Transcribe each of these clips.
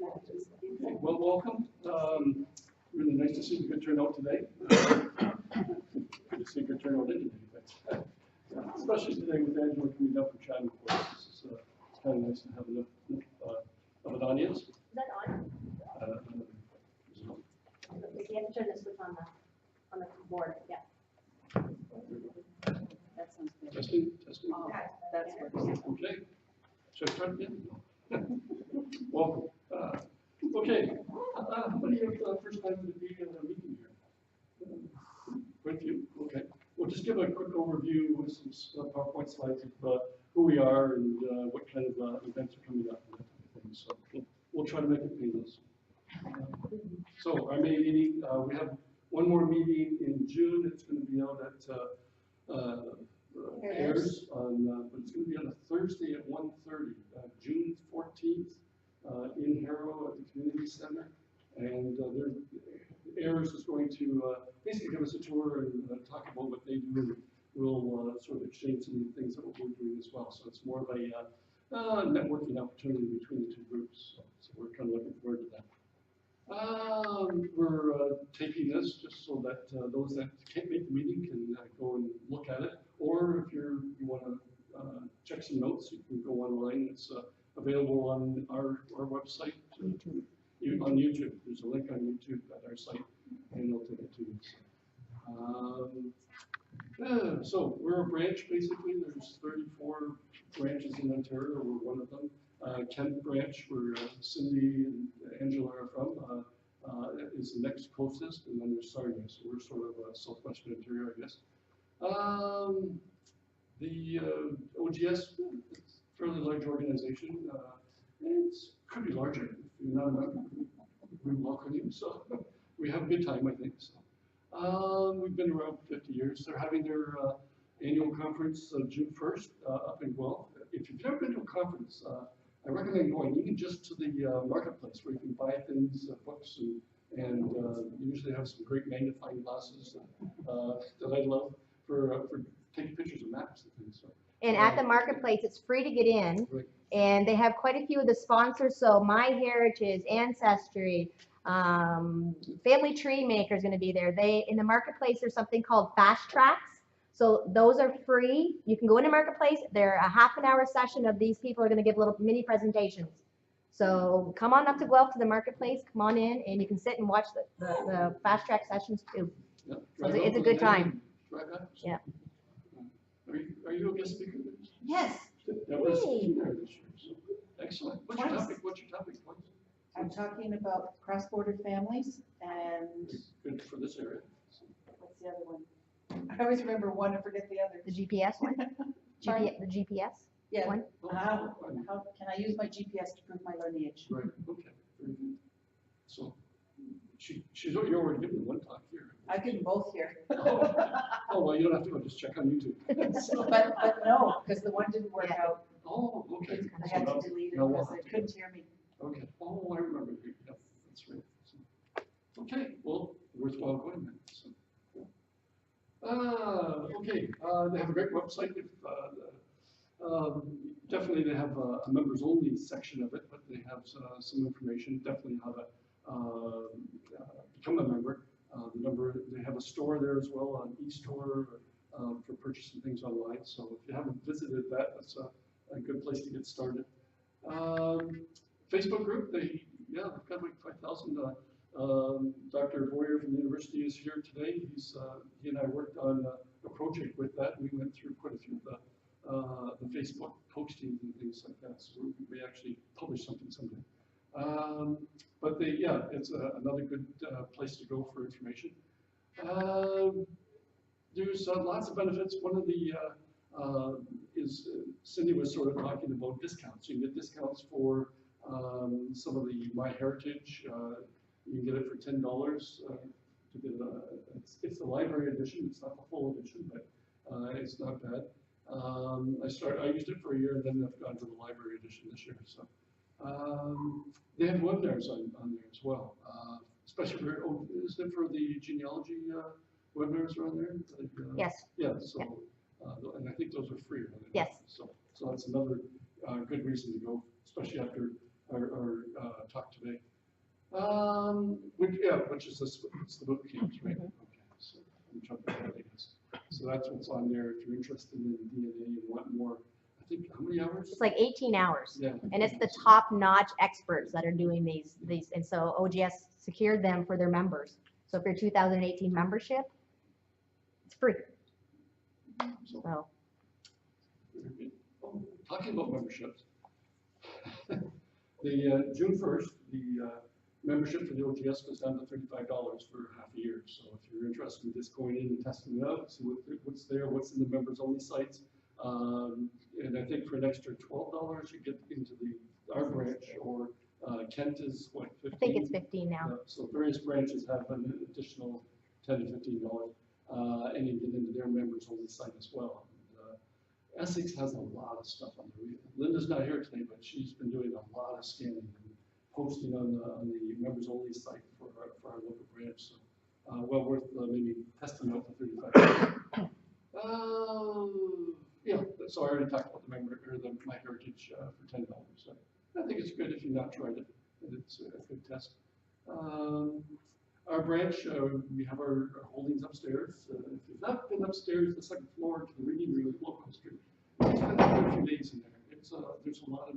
Okay, well, welcome. Really nice to see the good turnout today. Good to see good turnout in today, especially today with Angela coming up for chatting for us. It's kind of nice to have enough of an audience. Is that on? You have to turn the switch on the board. Yeah. That sounds good. Testing, testing. Oh, that's good. Okay. Should I start again? Welcome. Okay. How many of the first time to be in a meeting here? Quite a few. Okay. We'll just give a quick overview with some PowerPoint slides of who we are and what kind of events are coming up and that type of thing. So we'll try to make it painless. So our May meeting, we have one more meeting in June. It's going to be out at Airs on, but it's going to be on a Thursday at 1:30, June 14th, in Harrow at the Community Center. And Airs is going to basically give us a tour and talk about what they do, and we'll sort of exchange some of the things that we're doing as well. So it's more of a networking opportunity between the two groups. So we're kind of looking forward to that. We're taping this just so that those that can't make the meeting can go and look at it. Or if you want to check some notes, you can go online. It's available on our website, on YouTube. There's a link on YouTube at our site, and it'll take it to you. So we're a branch, basically. There's 34 branches in Ontario. We're one of them. Kent branch, where Cindy and Angela are from, is the next closest, and then there's Sarnia, so we're sort of southwestern Ontario, I guess. The OGS, it's a fairly large organization. It could be larger if you're not a member. We welcome you, so we have a good time, I think. So we've been around for 50 years. They're having their annual conference June 1st up in Guelph. If you've never been to a conference, I recommend going even just to the marketplace where you can buy things, books, and usually have some great magnifying glasses that I love for taking pictures of maps and things. So, and at the marketplace, it's free to get in, right. And they have quite a few of the sponsors. So My Heritage, Ancestry, Family Tree Maker is going to be there. In the marketplace, there's something called Fast Tracks. So those are free. You can go into Marketplace. They're a half-an-hour session of these people are going to give little mini presentations. So come on up to Guelph to the Marketplace. Come on in, and you can sit and watch the Fast Track sessions too. Yeah, so it's a good time. Yeah. Are you a guest speaker? Yes. That was there this year. So excellent. What's your topic? Please? I'm talking about cross-border families and good for this area. what's the other one? I always remember one and forget the other. The GPS one? The GPS Yeah. one? How can I use my GPS to prove my lineage? Right. Okay. Very good. So she's already given one talk here. I've given both here. Oh, well, you don't have to go. Just check on YouTube. but no, because the one didn't work out. Oh, okay. I had to delete it because they couldn't hear me. Okay. Oh, I remember. Yeah, that's right. So, okay. Well, worthwhile going then. So, okay. They have a great website. Definitely, they have a members-only section of it, but they have some information. Definitely how to become a member. They have a store there as well, on e-store for purchasing things online. So if you haven't visited that, that's a good place to get started. Facebook group, they've got like 5,000. Dr. Boyer from the university is here today. He and I worked on a project with that. We went through quite a few of the Facebook postings and things like that. So we actually published something someday. But it's another good place to go for information. There's lots of benefits. One of the is Cindy was sort of talking about discounts. You can get discounts for some of the My Heritage. You can get it for $10 to get it's the library edition. It's not the full edition, but it's not bad. I used it for a year, and then I've gone to the library edition this year. So they have webinars on there as well, especially isn't it for the genealogy webinars are on there? Yes. Yeah. So and I think those are free. Right? Yes. So that's another good reason to go, especially after our talk today. Which is it's the boot camps, right? Okay, so I'm jumping ahead, I guess. So that's what's on there. If you're interested in DNA and want more, I think how many hours? It's like 18 hours. Yeah. And it's the top-notch experts that are doing these, and so OGS secured them for their members. So if your 2018 membership, it's free. So, So talking about memberships, the June 1st, the membership for the OGS goes down to $35 for half a year. So if you're interested in just going in and testing it out, see what's there, what's in the members only sites. And I think for an extra $12, you get into our branch, or Kent is what, 15? I think it's 15 now. So various branches have an additional $10 to $15, and you get into their members only site as well. Essex has a lot of stuff on there. Linda's not here today, but she's been doing a lot of scanning and posting on the members only site for our local branch. So well worth maybe testing out the $35. Yeah, so I already talked about the My Heritage for $10. So I think it's good if you've not tried it. It's a good test. Our branch, we have our holdings upstairs. If you've not been upstairs, the second floor to the reading room at Local Street, spend a few days in there. There's a lot of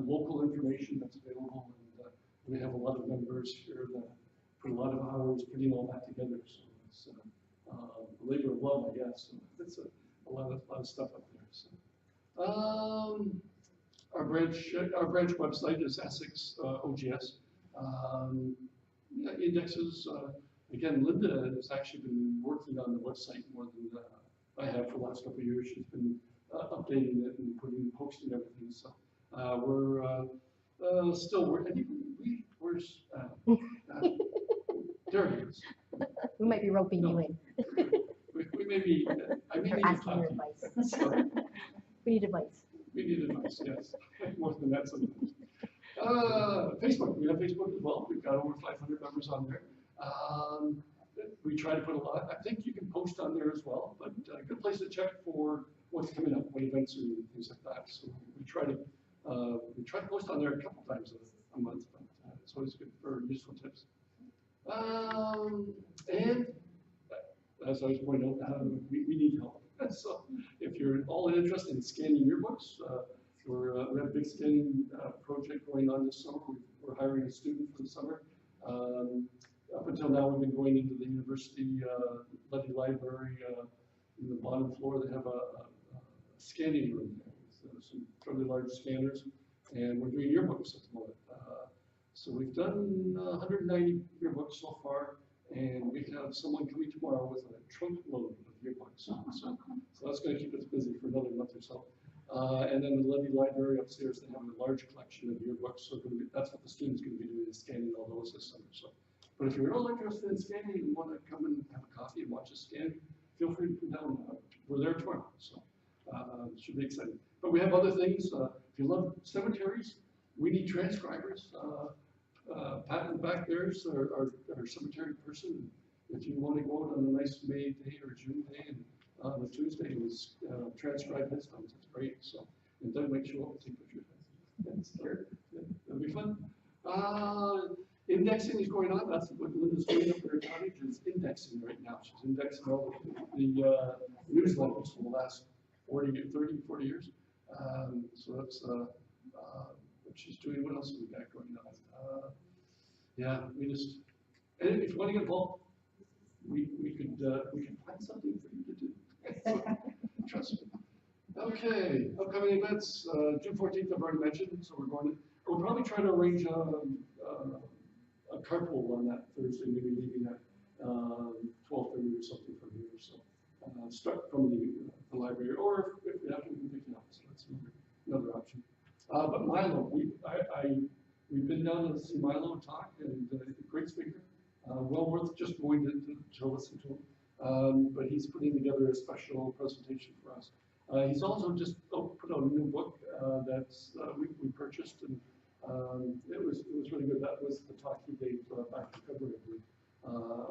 local information that's available, and we have a lot of members here that put a lot of hours putting all that together. So it's a labor of love, I guess. So it's a lot of stuff up there. So our branch website is Essex OGS. Indexes, again, Linda has actually been working on the website more than I have for the last couple of years. She's been updating it and posting everything. So we're still working. Where's there he is. We might be roping you in. We may be. I may Or need asking your advice. advice. So, We need advice. we need advice, yes. More than that sometimes. Facebook, we have Facebook as well. We've got over 500 members on there. We try to put a lot, I think you can post on there as well, but a good place to check for what's coming up, what events and things like that. So we try to post on there a couple times a month, but it's always good for useful tips. And as I was pointing out, we need help. So if you're all interested in scanning yearbooks, we have a big scanning project going on this summer. We're hiring a student for the summer. Up until now, we've been going into the university Levy Library. In the bottom floor, they have a scanning room there with some fairly large scanners, and we're doing yearbooks at the moment. So we've done 190 yearbooks so far, and we have someone coming tomorrow with a trunk load of yearbooks. So that's going to keep us busy for another month or so. And then the Levy Library upstairs, they have a large collection of yearbooks. So that's what the student's going to be doing, is scanning all those this summer. So, but if you're all interested in scanning and want to come and have a coffee and watch us scan, feel free to come down. We're there tomorrow, so it should be exciting. But we have other things. If you love cemeteries, we need transcribers. Pat in the back there is our cemetery person. If you want to go out on a nice May day or June day and on a Tuesday, was transcribe his notes. It's great. So, and Doug might show up and take pictures. It'll be fun. Indexing is going on. That's what Linda's doing up at her cottage, is indexing right now. She's indexing all the newsletters for the last 40 years. So that's what she's doing. What else have we got going on? Yeah, we just, and if you want to get involved, we could find something for you to do. Trust me. Okay, upcoming events, June 14th, I've already mentioned, so we'll probably try to arrange a carpool on that Thursday, maybe leaving at 12:30 or something from here. So start from the library, or if we have to, we can pick it up. So that's another option. But Milo, we've been down to see Milo talk, and a great speaker. Well worth just going to listen to him. But he's putting together a special presentation for us. He's also just put out a new book that's we purchased, and it was really good. That was the talk he gave back in February, I believe,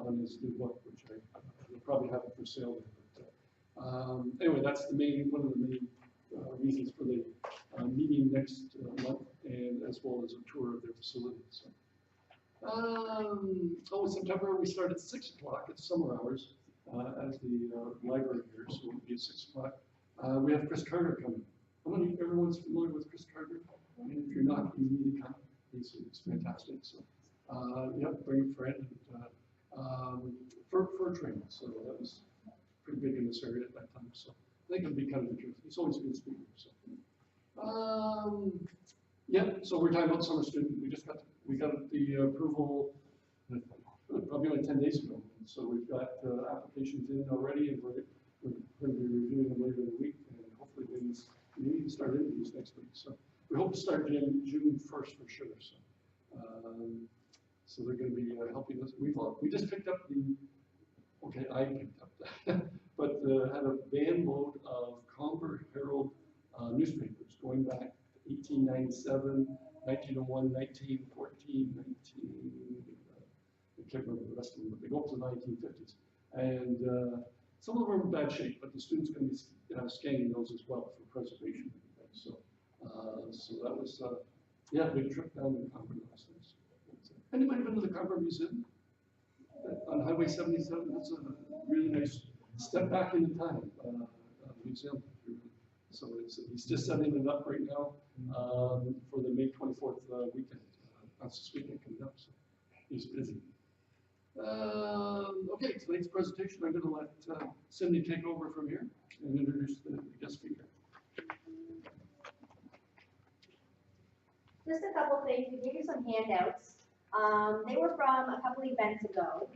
on his new book, which I will probably have it for sale there. But anyway, that's one of the main reasons for the meeting next month. and as well as a tour of their facility. So. In September, we start at 6 o'clock at summer hours as the library here, so it'll be at 6 o'clock. We have Chris Carter coming. Everyone's familiar with Chris Carter? And if you're not, you need to come. He's fantastic. So, yep, bring a friend. And, fur training, so that was pretty big in this area at that time. So I think it'll be kind of interesting. He's always a good speaker. So, yeah. So we're talking about summer student. We got the approval probably only 10 days ago. So we've got applications in already, and we're going to be reviewing them later in the week, and hopefully maybe start interviews next week. So we hope to start in June 1st for sure. So they're going to be helping us. We just picked up I picked up that, but had a van load of Comber Herald newspapers going back to 1897, 1901, 1914, I can't remember the rest of them, but they go up to the 1950s. And some of them are in bad shape, but the students can be scanning those as well for preservation. So that was, a big trip down to Comber last night. Anybody been to the Comber Museum on Highway 77? That's a really nice step back in time museum. So he's just setting it up right now for the May 24th weekend. That's this weekend coming up, so he's busy. Okay, tonight's presentation, I'm going to let Cindy take over from here and introduce the guest speaker. Just a couple things, we gave you some handouts. They were from a couple events ago,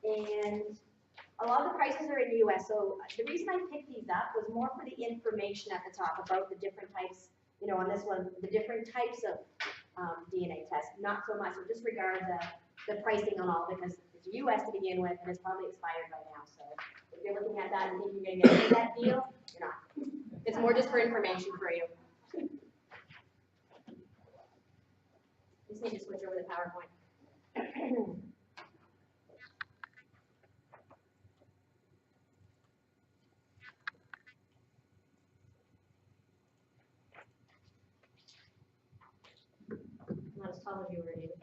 and a lot of the prices are in the US, so the reason I picked these up was more for the information at the top about the different types, on this one, the different types of DNA tests, not so much, so disregard the pricing on all, because it's US to begin with, and it's probably expired by now, so if you're looking at that and thinking you're gonna get that deal, you're not. It's more just for information for you. Just need to switch over to PowerPoint. Not as tall as you were, David.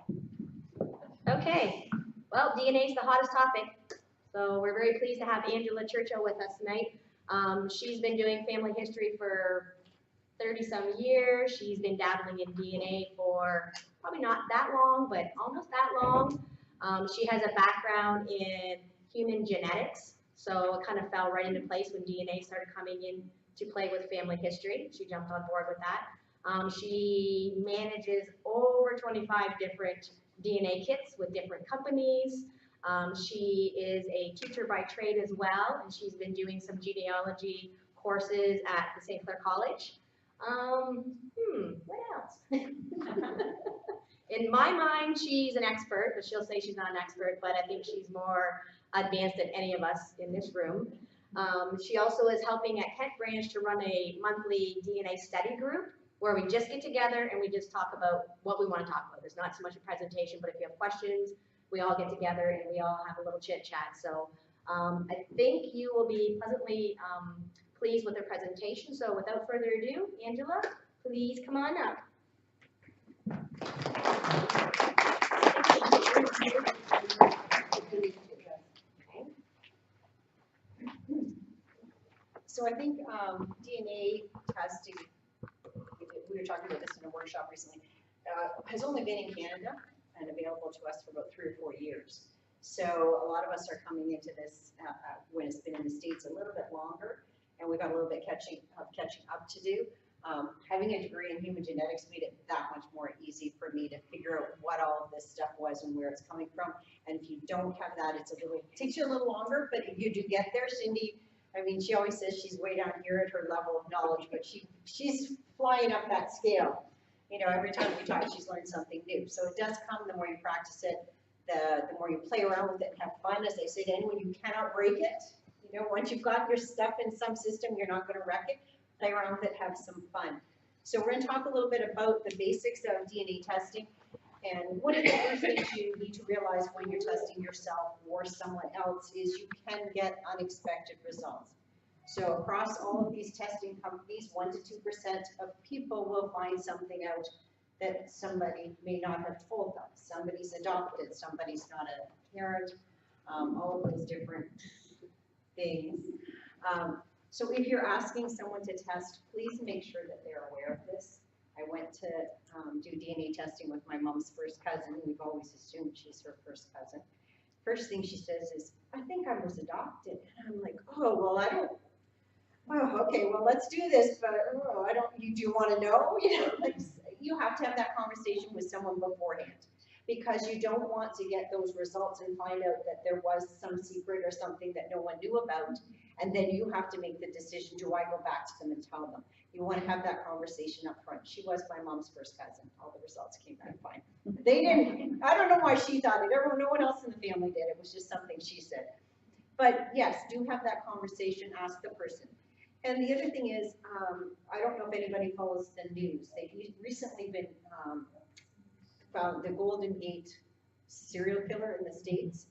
Okay, well, DNA is the hottest topic, so we're very pleased to have Angela Churchill with us tonight. She's been doing family history for 30-some years. She's been dabbling in DNA for probably not that long, but almost that long. She has a background in human genetics, so it kind of fell right into place when DNA started coming in to play with family history. She jumped on board with that. She manages over 25 different DNA kits with different companies. She is a teacher by trade as well, and she's been doing some genealogy courses at the St. Clair College. What else? In my mind, she's an expert, but she'll say she's not an expert, but I think she's more advanced than any of us in this room. She also is helping at Kent Branch to run a monthly DNA study group where we just get together and we just talk about what we want to talk about. There's not so much a presentation, but if you have questions, we all get together and we all have a little chit chat. So I think you will be pleasantly pleased with her presentation. So without further ado, Angela, please come on up. So I think DNA testing, we were talking about this in a workshop recently, has only been in Canada and available to us for about 3 or 4 years. So a lot of us are coming into this when it's been in the States a little bit longer, and we've got a little bit catching up to do. Having a degree in human genetics made it that much more easy for me to figure out what all of this stuff was and where it's coming from. And if you don't have that, it takes you a little longer, but if you do get there, Cindy, I mean, she always says she's way down here at her level of knowledge, but she's flying up that scale. Every time we talk, she's learned something new. So it does come, the more you practice it, the more you play around with it and have fun. As I say to anyone, you cannot break it. Once you've got your stuff in some system, you're not going to wreck it. Play around with it, have some fun. So we're going to talk a little bit about the basics of DNA testing. And one of the first things you need to realize when you're testing yourself or someone else is you can get unexpected results. So across all of these testing companies, 1 to 2% of people will find something out that somebody may not have told them. Somebody's adopted, somebody's not a parent, all of those different things. So if you're asking someone to test, please make sure that they're aware of this. I went to do DNA testing with my mom's first cousin. We've always assumed she's her first cousin. First thing she says is, I think I was adopted. And I'm like, oh, well, I don't, oh, okay, well, let's do this, but oh, I don't, do you want to know? You know, like, you have to have that conversation with someone beforehand, because you don't want to get those results and find out that there was some secret or something that no one knew about, and then you have to make the decision, do I go back to them and tell them? You want to have that conversation up front. She was my mom's first cousin. All the results came back fine. They didn't, I don't know why she thought it. Everyone, no one else in the family did. It was just something she said. But yes, do have that conversation, ask the person. And the other thing is, I don't know if anybody follows the news. They've recently been found the Golden Gate serial killer in the States.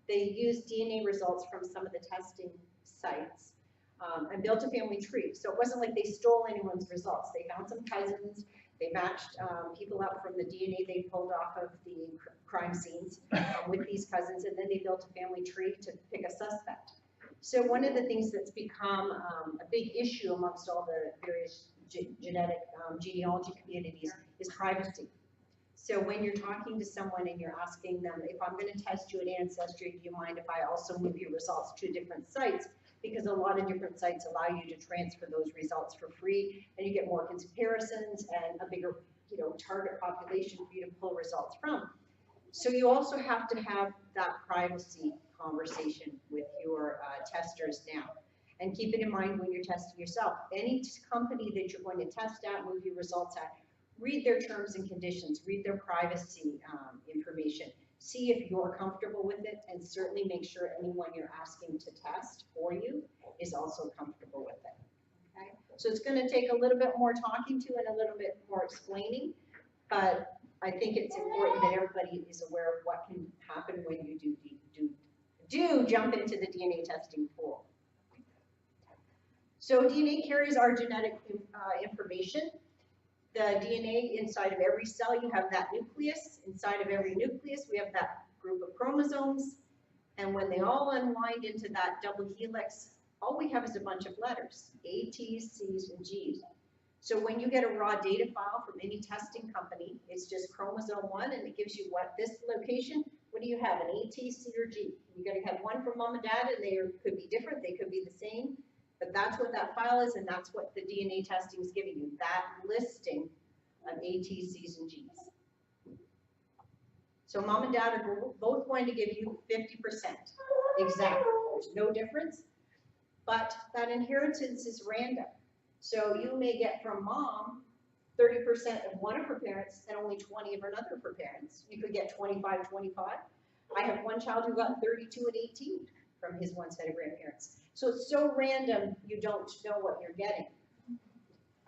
They used DNA results from some of the testing sites and built a family tree. So it wasn't like they stole anyone's results. They found some cousins. They matched people out from the DNA they pulled off of the crime scenes with these cousins, and then they built a family tree to pick a suspect. So one of the things that's become a big issue amongst all the various genetic genealogy communities is privacy. So when you're talking to someone and you're asking them, if I'm going to test you at Ancestry, do you mind if I also move your results to different sites? Because a lot of different sites allow you to transfer those results for free, and you get more comparisons and a bigger, target population for you to pull results from. So you also have to have that privacy conversation with your testers now. And keep it in mind when you're testing yourself. Any company that you're going to test at, move your results at, read their terms and conditions, read their privacy information, see if you're comfortable with it, and certainly make sure anyone you're asking to test for you is also comfortable with it. Okay? So it's going to take a little bit more talking to and a little bit more explaining, but I think it's important that everybody is aware of what can happen when you do jump into the DNA testing pool. So DNA carries our genetic information. The DNA inside of every cell, you have that nucleus. Inside of every nucleus, we have that group of chromosomes. And when they all unwind into that double helix, all we have is a bunch of letters, A, T's, C's, and G's. So when you get a raw data file from any testing company, it's just chromosome 1, and it gives you what this location. What do you have, an A, T, C, or G? You got to have one from mom and dad, and they could be different, they could be the same. But that's what that file is, and that's what the DNA testing is giving you, that listing of A, T, C's, and G's. So mom and dad are both going to give you 50%, exactly. There's no difference, but that inheritance is random. So you may get from mom 30% of one of her parents and only 20 of another of her parents. You could get 25, 25. I have one child who got 32 and 18 from his one set of grandparents. So it's so random, you don't know what you're getting.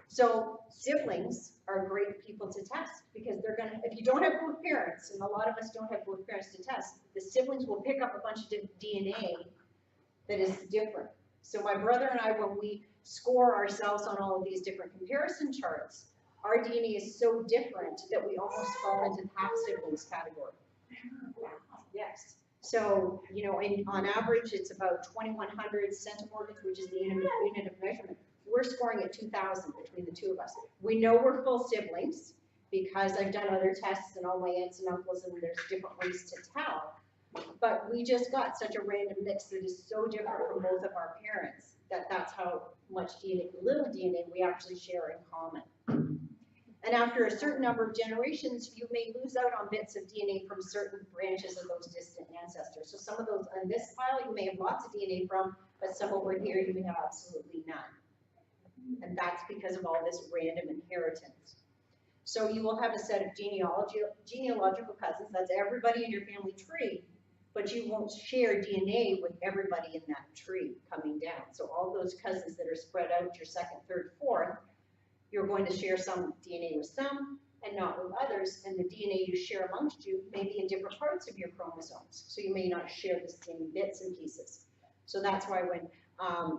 So siblings are great people to test, because they're gonna, if you don't have both parents, and a lot of us don't have both parents to test, the siblings will pick up a bunch of DNA that is different. So my brother and I, when we score ourselves on all of these different comparison charts, our DNA is so different that we almost fall into the half siblings category. Yes. So, on average, it's about 2,100 centimorgans, which is the unit of measurement. We're scoring at 2,000 between the two of us. We know we're full siblings because I've done other tests and all my aunts and uncles, and there's different ways to tell. But we just got such a random mix that is so different from both of our parents that that's how much DNA, little DNA, we actually share in common. And after a certain number of generations, you may lose out on bits of DNA from certain branches of those distant ancestors. So some of those on this file, you may have lots of DNA from, but some over here, you may have absolutely none. And that's because of all this random inheritance. So you will have a set of genealogical cousins, that's everybody in your family tree, but you won't share DNA with everybody in that tree coming down. So all those cousins that are spread out, your second, third, fourth, you're going to share some DNA with some and not with others, and the DNA you share amongst you may be in different parts of your chromosomes, so you may not share the same bits and pieces. So that's why when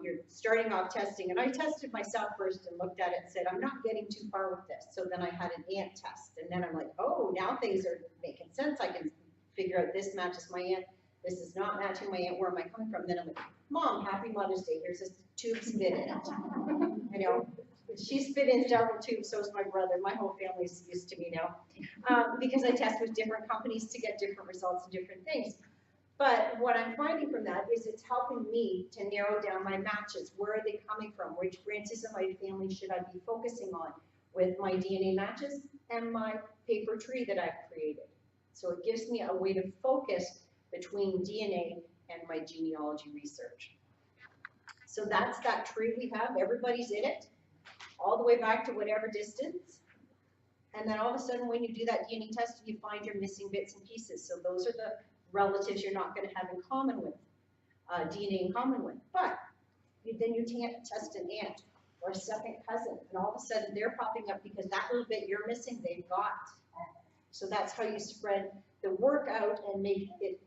You're starting off testing, and I tested myself first and looked at it and said, I'm not getting too far with this. So then I had an aunt test, and then I'm like, oh, now things are making sense. I can figure out this matches my aunt, this is not matching my aunt, where am I coming from? Then I'm like, Mom, happy Mother's Day, here's this tube spit in it. You know, she spit in several tubes, so is my brother. My whole family's used to me now. Because I test with different companies to get different results and different things. But what I'm finding from that is it's helping me to narrow down my matches. Where are they coming from? Which branches of my family should I be focusing on with my DNA matches and my paper tree that I've created? So it gives me a way to focus between DNA and my genealogy research. So that's that tree we have. Everybody's in it, all the way back to whatever distance. And then all of a sudden, when you do that DNA test, you find your missing bits and pieces. So those are the relatives you're not going to have in common with, DNA in common with. But then you can't test an aunt or a second cousin, and all of a sudden they're popping up because that little bit you're missing, they've got. So that's how you spread the work out and make it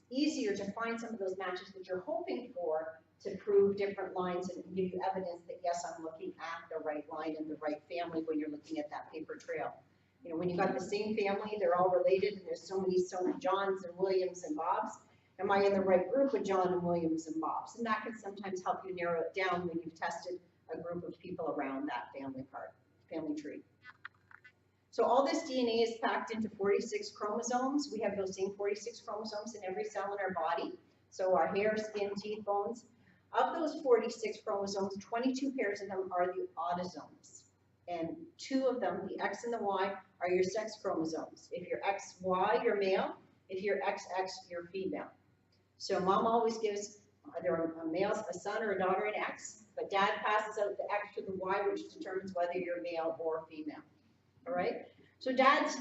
easier to find some of those matches that you're hoping for to prove different lines and give you evidence that, yes, I'm looking at the right line and the right family when you're looking at that paper trail. You know, when you've got the same family, they're all related, and there's so many Johns and Williams and Bobs. Am I in the right group with John and Williams and Bobs? And that can sometimes help you narrow it down when you've tested a group of people around that family tree. So all this DNA is packed into 46 chromosomes. We have those same 46 chromosomes in every cell in our body. So our hair, skin, teeth, bones. Of those 46 chromosomes, 22 pairs of them are the autosomes. And 2 of them, the X and the Y, are your sex chromosomes. If you're XY, you're male. If you're XX, you're female. So mom always gives either a male, a son, or a daughter an X, but dad passes out the X to the Y, which determines whether you're male or female. All right? So dad's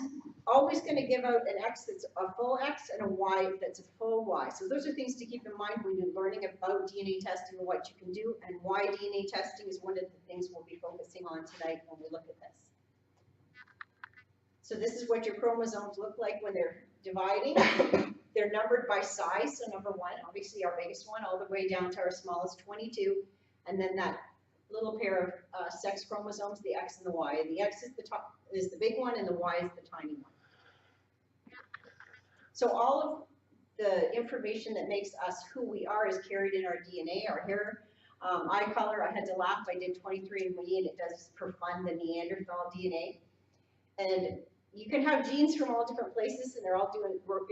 always going to give out an X that's a full X and a Y that's a full Y. So those are things to keep in mind when you're learning about DNA testing and what you can do, and why DNA testing is one of the things we'll be focusing on tonight when we look at this. So this is what your chromosomes look like when they're dividing. They're numbered by size, so number 1, obviously our biggest one, all the way down to our smallest, 22, and then that little pair of sex chromosomes, the X and the Y. The X is the top, is the big one, and the Y is the tiny one. So all of the information that makes us who we are is carried in our DNA, our hair, eye color. I had to laugh. I did 23andMe, and it does for fun the Neanderthal DNA. And you can have genes from all different places, and they're all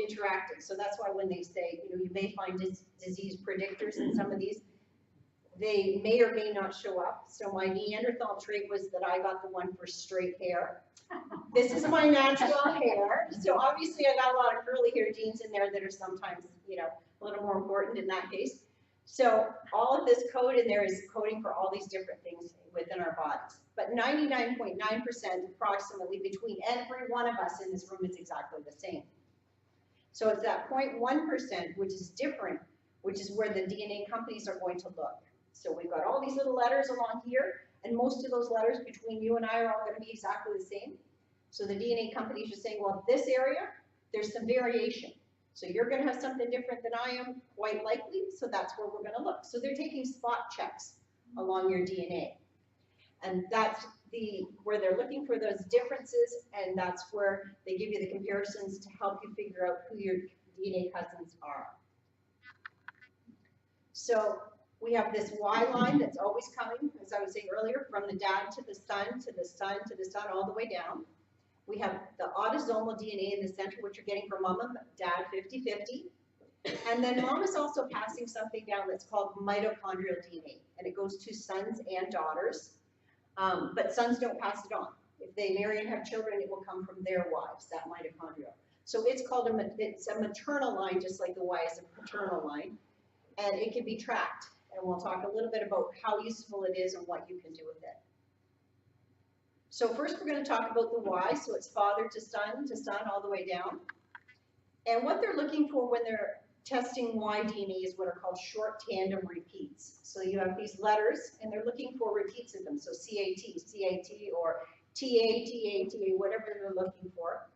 interacting. So that's why when they say, you know, you may find disease predictors in some of these, they may or may not show up. So my Neanderthal trait was that I got the one for straight hair. This is my natural hair. So obviously I got a lot of curly hair genes in there that are sometimes, you know, a little more important in that case. So all of this code in there is coding for all these different things within our bodies. But 99.9% approximately between every one of us in this room is exactly the same. So it's that 0.1%, which is different, which is where the DNA companies are going to look. So we've got all these little letters along here, and most of those letters between you and I are all going to be exactly the same. So the DNA companies are saying, well, this area, there's some variation. So you're going to have something different than I am, quite likely, so that's where we're going to look. So they're taking spot checks along your DNA. And that's where they're looking for those differences, and that's where they give you the comparisons to help you figure out who your DNA cousins are. So we have this Y line that's always coming, as I was saying earlier, from the dad to the son, to the son, to the son, all the way down. We have the autosomal DNA in the center, which you're getting from mom and dad 50-50. And then mom is also passing something down that's called mitochondrial DNA, and it goes to sons and daughters, but sons don't pass it on. If they marry and have children, it will come from their wives, that mitochondrial. So it's called it's a maternal line, just like the Y is a paternal line, and it can be tracked. And we'll talk a little bit about how useful it is and what you can do with it. So first we're going to talk about the Y, so it's father to son, all the way down. And what they're looking for when they're testing Y DNA is what are called short tandem repeats. So you have these letters, and they're looking for repeats of them. So CAT, CAT, or TA, TA, TA, whatever they're looking for,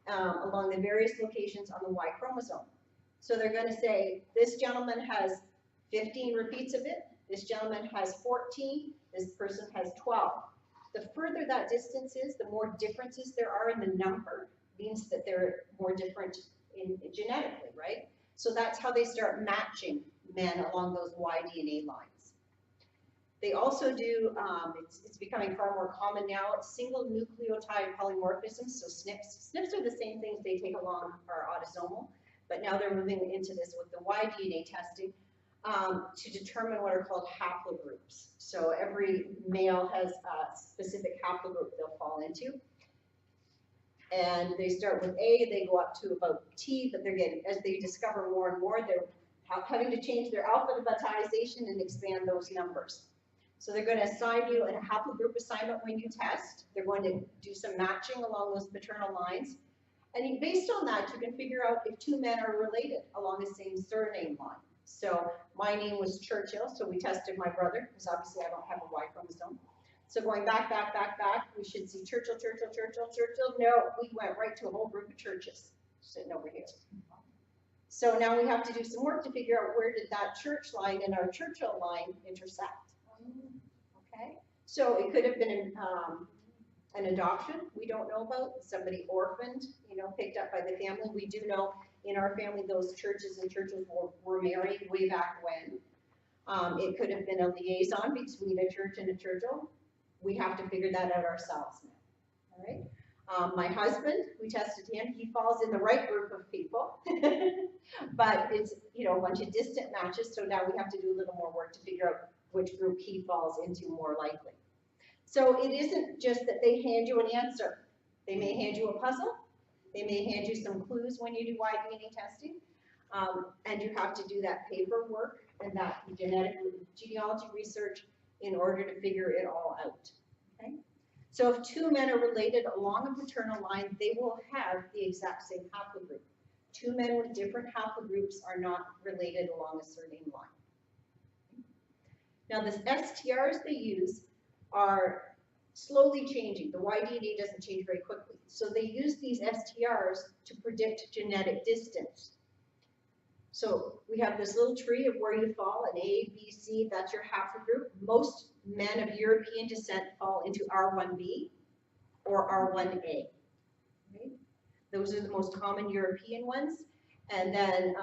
along the various locations on the Y chromosome. So they're going to say, this gentleman has 15 repeats of it. This gentleman has 14, this person has 12. The further that distance is, the more differences there are in the number, means that they're more different genetically, right? So that's how they start matching men along those Y DNA lines. They also do, it's becoming far more common now, single nucleotide polymorphisms, so SNPs. SNPs are the same things they take along are autosomal, but now they're moving into this with the Y DNA testing to determine what are called haplogroups. So every male has a specific haplogroup they'll fall into. And they start with A, they go up to about T, but they're getting, as they discover more and more, they're having to change their alphabetization and expand those numbers. So they're going to assign you a haplogroup assignment when you test. They're going to do some matching along those paternal lines. And based on that, you can figure out if two men are related along the same surname line. So my name was Churchill, so we tested my brother, because obviously I don't have a Y chromosome. So going back, we should see Churchill. No, we went right to a whole group of churches sitting over here. So now we have to do some work to figure out where did that church line and our Churchill line intersect. Okay, so it could have been an adoption we don't know about, somebody orphaned, picked up by the family. We do know in our family those churches and churches were married way back when. It could have been a liaison between a church and a Churchill. We have to figure that out ourselves now, all right? My husband, we tested him, he falls in the right group of people, but it's, a bunch of distant matches, so now we have to do a little more work to figure out which group he falls into more likely. So it isn't just that they hand you an answer. They may hand you a puzzle, they may hand you some clues when you do Y DNA testing, and you have to do that paperwork and that genealogy research in order to figure it all out, okay? So if two men are related along a paternal line, they will have the exact same haplogroup. Two men with different haplogroups are not related along a surname line. Now the STRs they use are slowly changing. The Y DNA doesn't change very quickly. So they use these STRs to predict genetic distance. So we have this little tree of where you fall, an A, B, C, that's your haplogroup. Most men of European descent fall into R1b or R1a. Okay? Those are the most common European ones. And then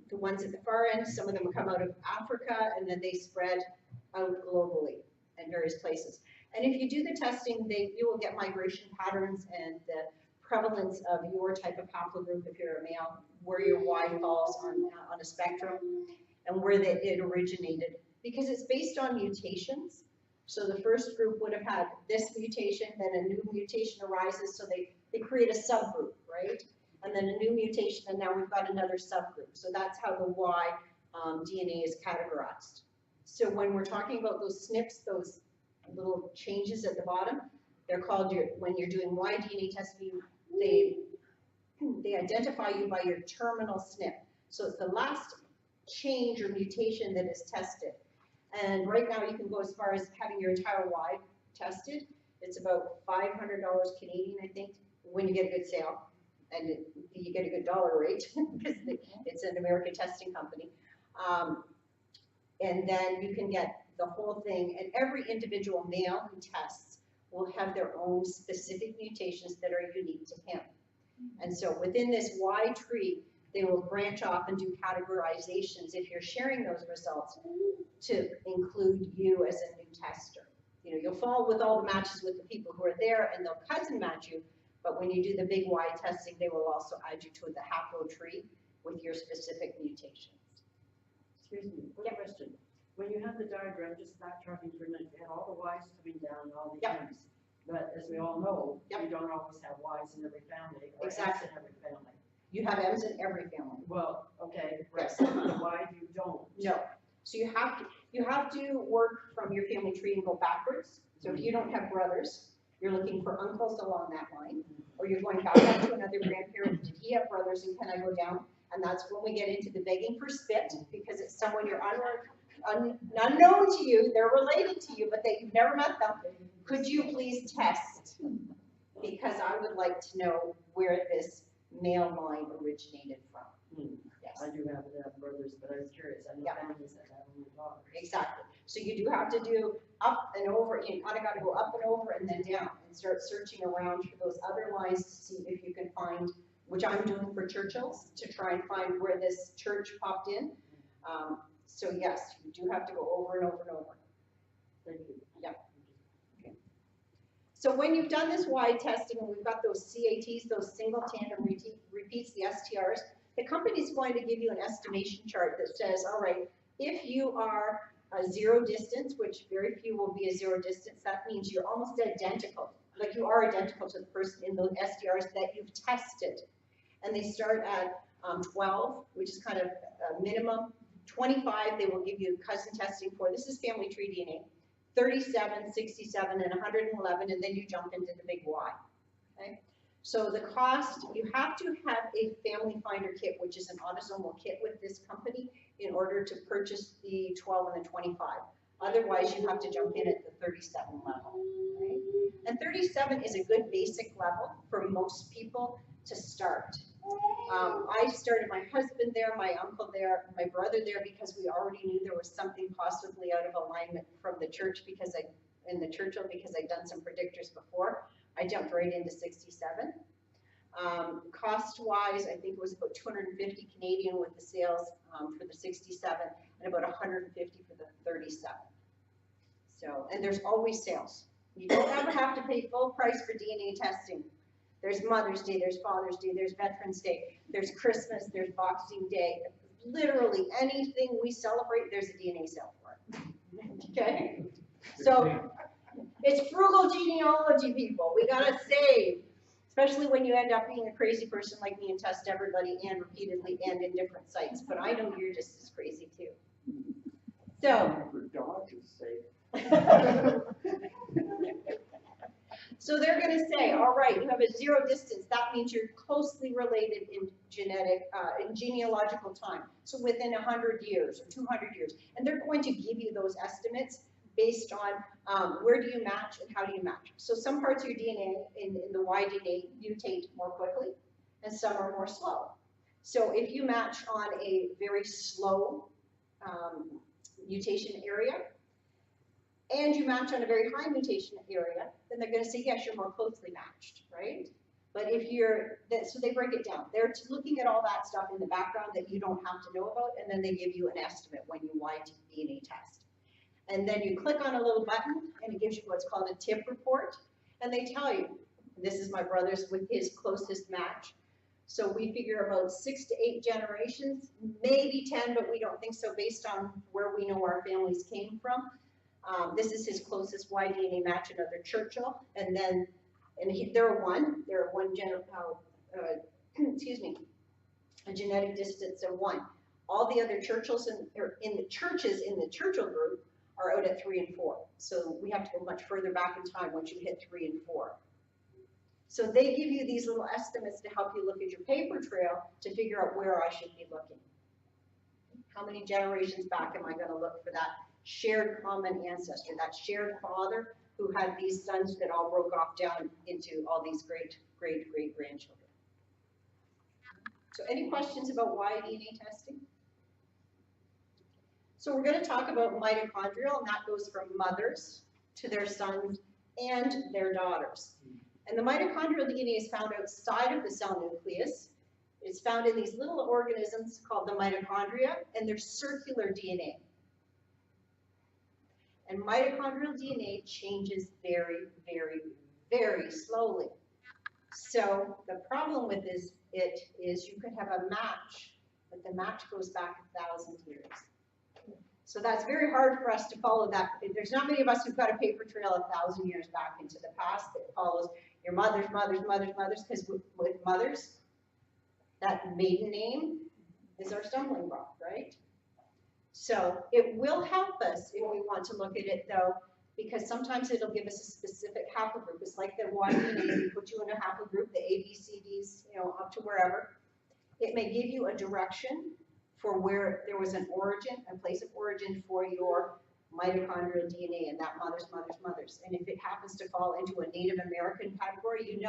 the ones at the far end, some of them come out of Africa, and then they spread out globally in various places. And if you do the testing, you will get migration patterns and the prevalence of your type of haplogroup if you're a male, where your Y falls on a spectrum, and where it originated, because it's based on mutations. So the first group would have had this mutation, then a new mutation arises, so they create a subgroup, right? And then a new mutation, and now we've got another subgroup. So that's how the Y DNA is categorized. So when we're talking about those SNPs, those little changes at the bottom, they're called when you're doing Y DNA testing, they identify you by your terminal SNP. So it's the last change or mutation that is tested. And right now you can go as far as having your entire Y tested. It's about $500 Canadian, I think, when you get a good sale. And you get a good dollar rate because it's an American testing company. And then you can get the whole thing, and every individual male who tests will have their own specific mutations that are unique to him. And so within this Y tree, they will branch off and do categorizations if you're sharing those results to include you as a new tester. You'll fall with all the matches with the people who are there, and they'll cousin match you, but when you do the big Y testing, they will also add you to the haplo tree with your specific mutations. Excuse me, quick question. When you have the diagram, just backtracking for a minute, you have all the Y's coming down and all the Yep. M's. But as we all know, Yep. you don't always have Y's in every family or Exactly. X's in every family. You have M's in every family. Well, okay, right, Yes. so why you don't? No. So you have to work from your family tree and go backwards. So if you don't have brothers, you're looking for uncles along that line, or you're going back up to another grandparent. Did he have brothers, and can I go down? And that's when we get into the begging for spit, because it's someone you're unknown to you, they're related to you, but that you've never met them. Could you please test? Because I would like to know where this male line originated from. Yes. I do have brothers, but I was curious, I know Yeah. families that have only daughters. Exactly. So you do have to do up and over, you kind of got to go up and over and then down and start searching around for those other lines to see if you can find, which I'm doing for Churchill's, to try and find where this church popped in. So yes, you do have to go over and over and over. Thank you. Yeah. So when you've done this wide testing and we've got those CATs, those single tandem repeats, the STRs, the company's going to give you an estimation chart that says, all right, if you are a zero distance, which very few will be a zero distance, that means you're almost identical. Like you are identical to the person in those STRs that you've tested. And they start at 12, which is kind of a minimum. 25, they will give you cousin testing for. This is family tree DNA. 37, 67, and 111, and then you jump into the big Y. Okay? So the cost, you have to have a family finder kit, which is an autosomal kit with this company, in order to purchase the 12 and the 25. Otherwise, you have to jump in at the 37 level. Right? And 37 is a good basic level for most people to start. I started my husband there, my uncle there, my brother there, because we already knew there was something possibly out of alignment from the church in the Churchill, because I'd done some predictors before. I jumped right into 67. Cost-wise, I think it was about 250 Canadian with the sales for the 67, and about 150 for the 37. So, and there's always sales. You don't ever have to pay full price for DNA testing. There's Mother's Day, there's Father's Day, there's Veterans Day, there's Christmas, there's Boxing Day. Literally anything we celebrate, there's a DNA sale for it. Okay? So it's frugal genealogy, people. We gotta save, especially when you end up being a crazy person like me and test everybody and repeatedly and in different sites. But I know you're just as crazy too. So. For Dodge's sake. So they're going to say, all right, you have a zero distance. That means you're closely related in in genealogical time. So within 100 years or 200 years. And they're going to give you those estimates based on where do you match and how do you match. So some parts of your DNA in the Y DNA mutate more quickly and some are more slow. So if you match on a very slow mutation area, and you match on a very high mutation area, then they're going to say, yes, you're more closely matched, right? But if you're, so they break it down. They're looking at all that stuff in the background that you don't have to know about, and then they give you an estimate when you DNA test. And then you click on a little button, and it gives you what's called a tip report, and they tell you, this is my brother's with his closest match. So we figure about 6 to 8 generations, maybe 10, but we don't think so based on where we know our families came from. This is his closest Y DNA match, another Churchill, and then, they're one excuse me, a genetic distance of 1. All the other Churchills in the churches in the Churchill group are out at 3 and 4. So we have to go much further back in time once you hit 3 and 4. So they give you these little estimates to help you look at your paper trail to figure out where I should be looking. How many generations back am I going to look for that shared common ancestor, that shared father who had these sons that all broke off down into all these great grandchildren. So any questions about Y DNA testing? So we're going to talk about mitochondrial, and that goes from mothers to their sons and their daughters. And the mitochondrial DNA is found outside of the cell nucleus. It's found in these little organisms called the mitochondria, and they're circular DNA. And mitochondrial DNA changes very, very, very slowly. So the problem with it is you could have a match, but the match goes back 1,000 years. So that's very hard for us to follow that. There's not many of us who've got a paper trail 1,000 years back into the past that follows your mother's, because with mothers, that maiden name is our stumbling block, right? So it will help us if we want to look at it though, because sometimes it'll give us a specific haplogroup. It's like the Y DNA, we put you in a haplogroup, the A, B, C, Ds, up to wherever. It may give you a direction for where there was an origin, a place of origin for your mitochondrial DNA and that mother's. And if it happens to fall into a Native American category,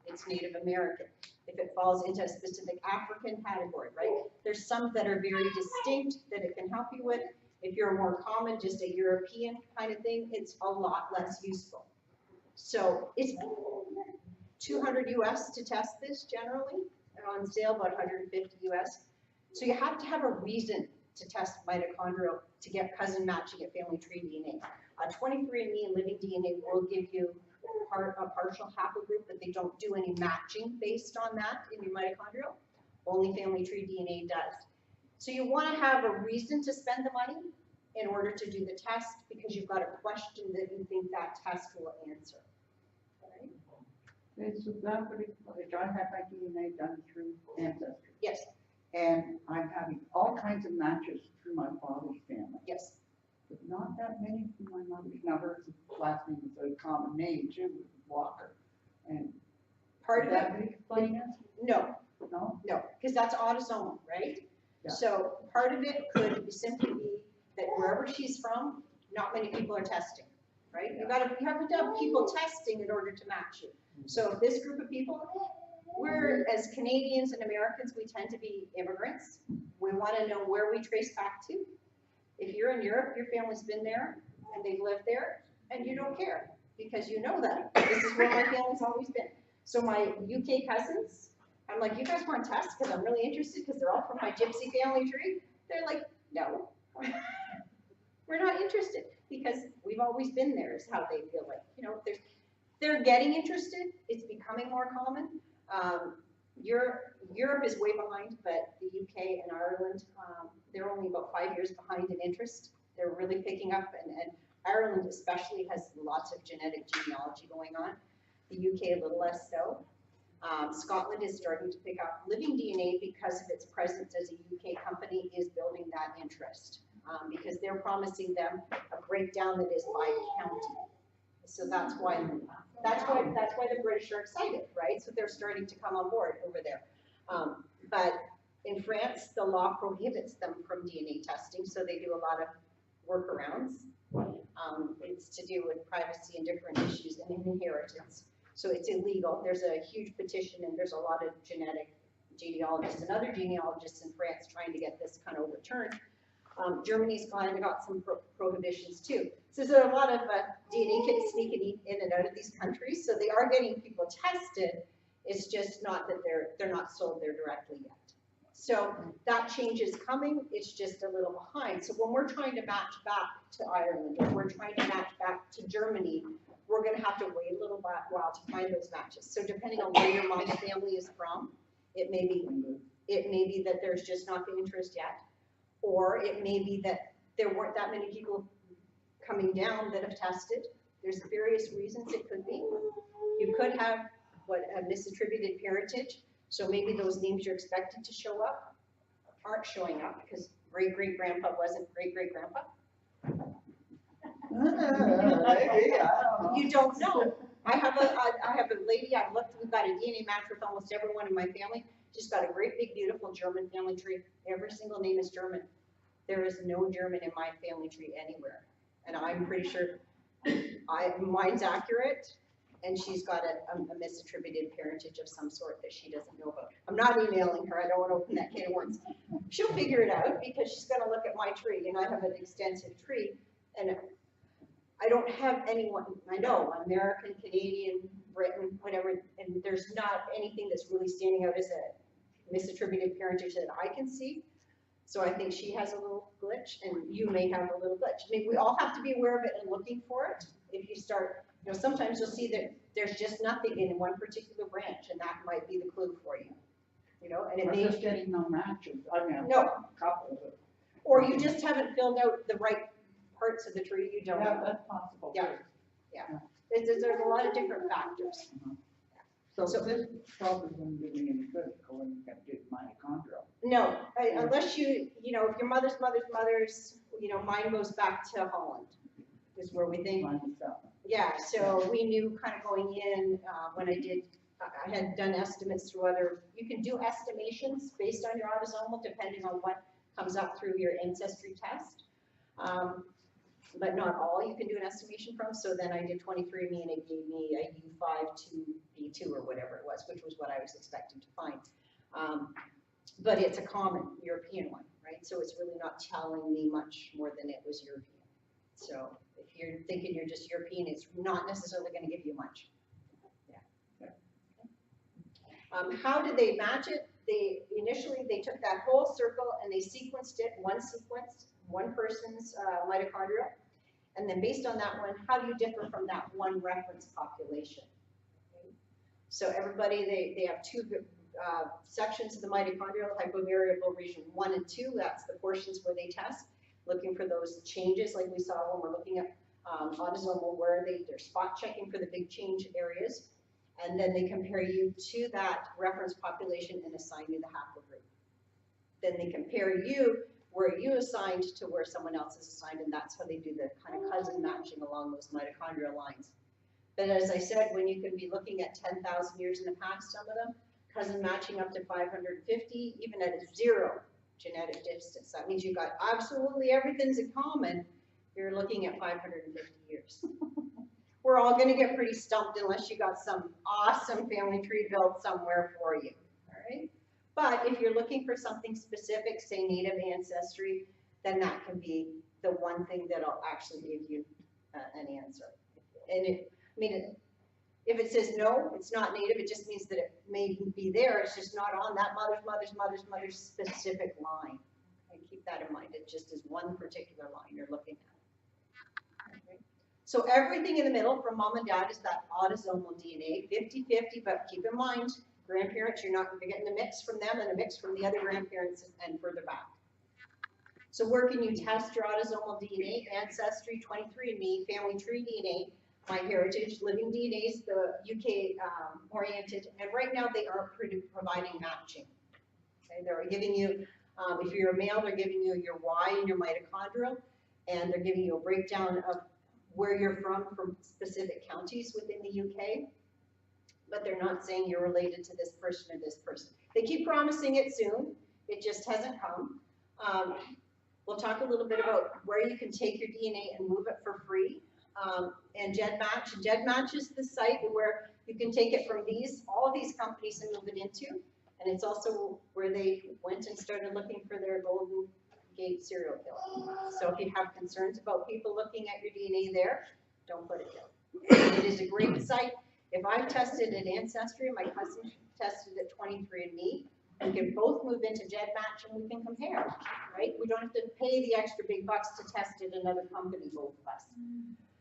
it's Native American. If it falls into a specific African category, right? There's some that are very distinct that it can help you with. If you're more common, just a European kind of thing, it's a lot less useful. So it's $200 US to test this generally, and on sale about $150 US. So you have to have a reason to test mitochondrial to get cousin matching at family tree DNA. 23andMe and Living DNA will give you a partial haplogroup, but they don't do any matching based on that in your mitochondrial. Only family tree DNA does. So you want to have a reason to spend the money in order to do the test because you've got a question that you think that test will answer. Right? Okay, so that would, like, I had my DNA done through Ancestry. Yes, And I'm having all kinds of matches through my father's family, yes. but not that many from my mother's. Now, her last name is a common name too, Walker. And Part of that it, would explain it? no, No? no, because that's autosomal, right? Yeah. So part of it could simply be that wherever she's from, not many people are testing, right? You have to have people testing in order to match you. So if this group of people, we're, as Canadians and Americans, we tend to be immigrants. We want to know where we trace back to. If you're in Europe, your family's been there and they've lived there and you don't care because you know that. This is where my family's always been. So my UK cousins, I'm like, you guys want tests because I'm really interested because they're all from my gypsy family tree. They're like, no, we're not interested because we've always been there is how they feel like. You know, they're getting interested. It's becoming more common. Europe is way behind, but the UK and Ireland, they're only about 5 years behind in interest. They're really picking up, and Ireland especially has lots of genetic genealogy going on. The UK a little less so. Scotland is starting to pick up. Living DNA, because of its presence as a UK company, is building that interest because they're promising them a breakdown that is by county. So that's why the British are excited, right? So they're starting to come on board over there. But in France, the law prohibits them from DNA testing, so they do a lot of workarounds. It's to do with privacy and different issues and inheritance. So it's illegal. There's a huge petition and there's a lot of genetic genealogists and other genealogists in France trying to get this kind of overturned. Germany's kind of got some prohibitions too. So there's a lot of DNA kits sneaking in and out of these countries. So they are getting people tested. It's just not that they're not sold there directly yet. So that change is coming. It's just a little behind. So when we're trying to match back to Ireland or we're trying to match back to Germany, we're going to have to wait a little while to find those matches. So depending on where your mom's family is from, it may be that there's just not the interest yet, or it may be that there weren't that many people coming down that have tested. There's various reasons it could be. You could have a misattributed parentage. So maybe those names you're expected to show up aren't showing up because great-great-grandpa wasn't great-great-grandpa. You don't know. I have a lady, I've looked, we've got a DNA match with almost everyone in my family. She's got a great big beautiful German family tree. Every single name is German. There is no German in my family tree anywhere. And I'm pretty sure mine's accurate and she's got a misattributed parentage of some sort that she doesn't know about. I'm not emailing her, I don't want to open that can of worms. She'll figure it out because she's gonna look at my tree and I have an extensive tree and I don't have anyone, I know, American, Canadian, Britain, whatever, and there's not anything that's really standing out as a misattributed parentage that I can see. So I think she has a little glitch and you may have a little glitch. I mean, we all have to be aware of it and looking for it. If you start, you know, sometimes you'll see that there's just nothing in one particular branch and that might be the clue for you. You know, and it may just getting no matches. I mean, No. a couple of it. Or you just haven't filled out the right parts of the tree you don't Yeah, know. that's possible. Yeah. too. There's a lot of different factors. So this probably wouldn't do me any good going and get mitochondrial. No, unless you know, if your mother's, you know, mine goes back to Holland, is where we think. Myself. Yeah, so we knew kind of going in, when I had done estimates through you can do estimations based on your autosomal depending on what comes up through your ancestry test. but not all you can do an estimation from. So then I did 23andMe and it gave me a U5 to B2 or whatever it was, which was what I was expecting to find. But it's a common European one, right? So it's really not telling me much more than it was European. So if you're thinking you're just European, it's not necessarily going to give you much. Yeah. How did they match it? Initially they took that whole circle and they sequenced it, one person's mitochondria, and then based on that one, how do you differ from that one reference population? Okay. So everybody, they have two sections of the mitochondrial hypovariable region 1 and 2. That's the portions where they test, looking for those changes like we saw when we're looking at autosomal, where they're spot checking for the big change areas. And then they compare you to that reference population and assign you the haplogroup. Then they compare you where you assigned to where someone else is assigned, and that's how they do the kind of cousin matching along those mitochondrial lines. But as I said, when you can be looking at 10,000 years in the past, some of them, cousin matching up to 550, even at a 0 genetic distance. That means you've got absolutely everything's in common. You're looking at 550 years. We're all going to get pretty stumped unless you got some awesome family tree built somewhere for you, all right? But if you're looking for something specific, say native ancestry, then that can be the one thing that'll actually give you an answer. And if it says no, it's not native, it just means that it may be there, it's just not on that mother's specific line. Okay, keep that in mind, it just is one particular line you're looking at. Okay. So everything in the middle from mom and dad is that autosomal DNA, 50-50, but keep in mind, grandparents, you're not going to get in a mix from them and a mix from the other grandparents and further back. So where can you test your autosomal DNA? Ancestry, 23andMe, family tree DNA, MyHeritage, Living DNA is the UK oriented, and right now they are providing matching. Okay, they're giving you, if you're a male, they're giving you your Y and your mitochondrial, and they're giving you a breakdown of where you're from specific counties within the UK, but they're not saying you're related to this person or this person. They keep promising it soon, it just hasn't come. We'll talk a little bit about where you can take your DNA and move it for free. And GEDmatch. GEDmatch is the site where you can take it from all these companies and move it into, and it's also where they went and started looking for their Golden Gate serial killer. So if you have concerns about people looking at your DNA there, don't put it there. It is a great site. If I tested at Ancestry, my cousin tested at 23andMe, we can both move into GEDmatch and we can compare, right? We don't have to pay the extra big bucks to test at another company, both of us.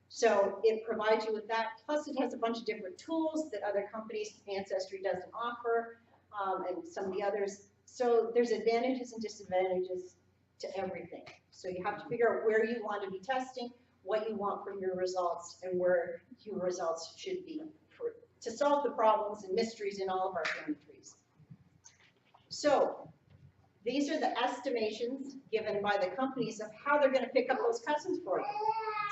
So it provides you with that, plus it has a bunch of different tools that other companies, Ancestry doesn't offer, and some of the others. So there's advantages and disadvantages to everything. So you have to figure out where you want to be testing, what you want from your results, and where your results should be to solve the problems and mysteries in all of our family trees. So these are the estimations given by the companies of how they're going to pick up those cousins for you.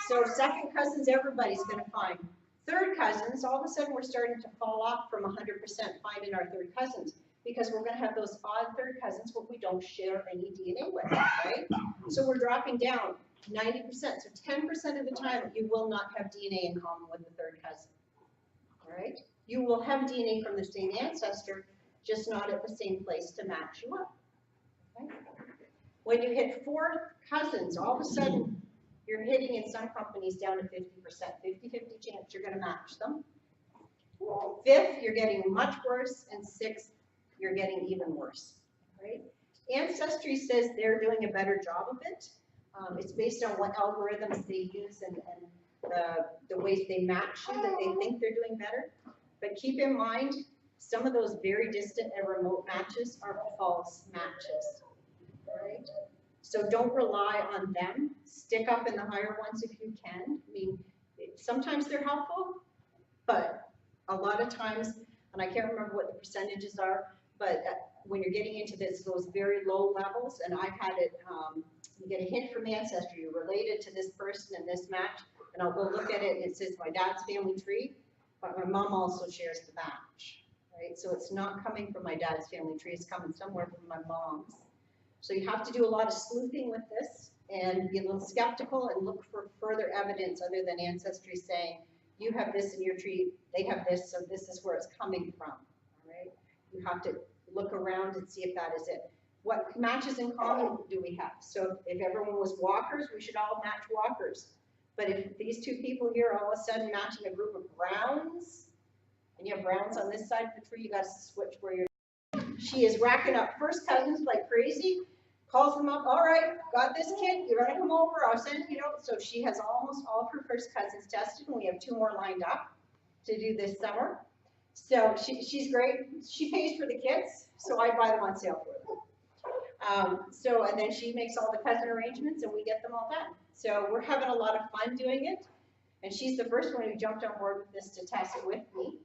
So second cousins, everybody's going to find. Third cousins, all of a sudden we're starting to fall off from 100% finding our third cousins, because we're going to have those odd third cousins where we don't share any DNA with, right? So we're dropping down 90%. So 10% of the time you will not have DNA in common with the third cousin, all right? You will have DNA from the same ancestor, just not at the same place to match you up, okay? When you hit 4 cousins, all of a sudden you're hitting in some companies down to 50%, 50-50 chance you're going to match them. 5th, you're getting much worse, and 6th, you're getting even worse, right? Ancestry says they're doing a better job of it. It's based on what algorithms they use and the ways they match you that they think they're doing better. But keep in mind, some of those very distant and remote matches are false matches, right? So don't rely on them. Stick up in the higher ones if you can. I mean, sometimes they're helpful, but a lot of times, and I can't remember what the percentages are, but when you're getting into those very low levels, and I've had it, you get a hint from Ancestry, you're related to this person in this match, and I'll go look at it and it says my dad's family tree, but my mom also shares the match, right? So it's not coming from my dad's family tree, it's coming somewhere from my mom's. So you have to do a lot of sleuthing with this. and be a little skeptical and look for further evidence other than ancestry saying, you have this in your tree, they have this, so this is where it's coming from, all right? You have to look around and see if that is it. What matches in common do we have? So if everyone was walkers, we should all match walkers. But if these two people here are all of a sudden matching a group of browns, and you have browns on this side of the tree, you gotta switch where you're. She is racking up first cousins like crazy, calls them up, all right, got this kid, you're gonna come over, I'll send you out. So she has almost all of her first cousins tested, and we have 2 more lined up to do this summer. So she's great. She pays for the kids, so I buy them on sale for them. And then she makes all the cousin arrangements and we get them all done. So we're having a lot of fun doing it. And she's the first one who jumped on board with this to test with me.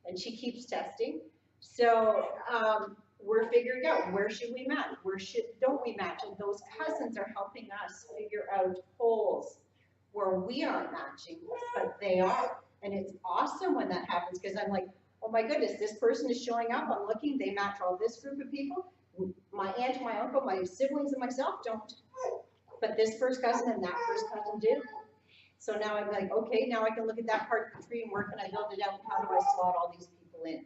And she keeps testing. So we're figuring out, where should we match? Don't we match? And those cousins are helping us figure out holes where we aren't matching, but they are. And it's awesome when that happens, because I'm like, oh my goodness, this person is showing up, I'm looking, they match all this group of people. My aunt, my uncle, my siblings, and myself don't. But this first cousin and that first cousin do. So now I'm like, okay, now I can look at that part of the tree and where can I build it out? How do I slot all these people in?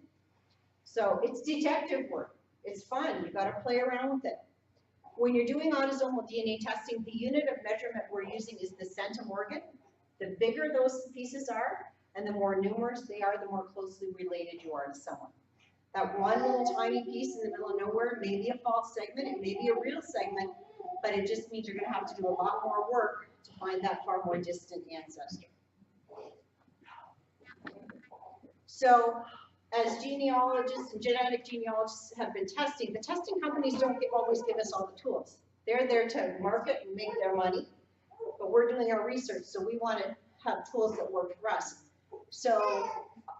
So it's detective work. It's fun. You got to play around with it. When you're doing autosomal DNA testing, the unit of measurement we're using is the centimorgan. The bigger those pieces are, and the more numerous they are, the more closely related you are to someone. That one little tiny piece in the middle of nowhere may be a false segment, it may be a real segment, but it just means you're going to have to do a lot more work to find that far more distant ancestor. So, as genealogists and genetic genealogists have been testing, the testing companies don't always give us all the tools. They're there to market and make their money, but we're doing our research, so we want to have tools that work for us. So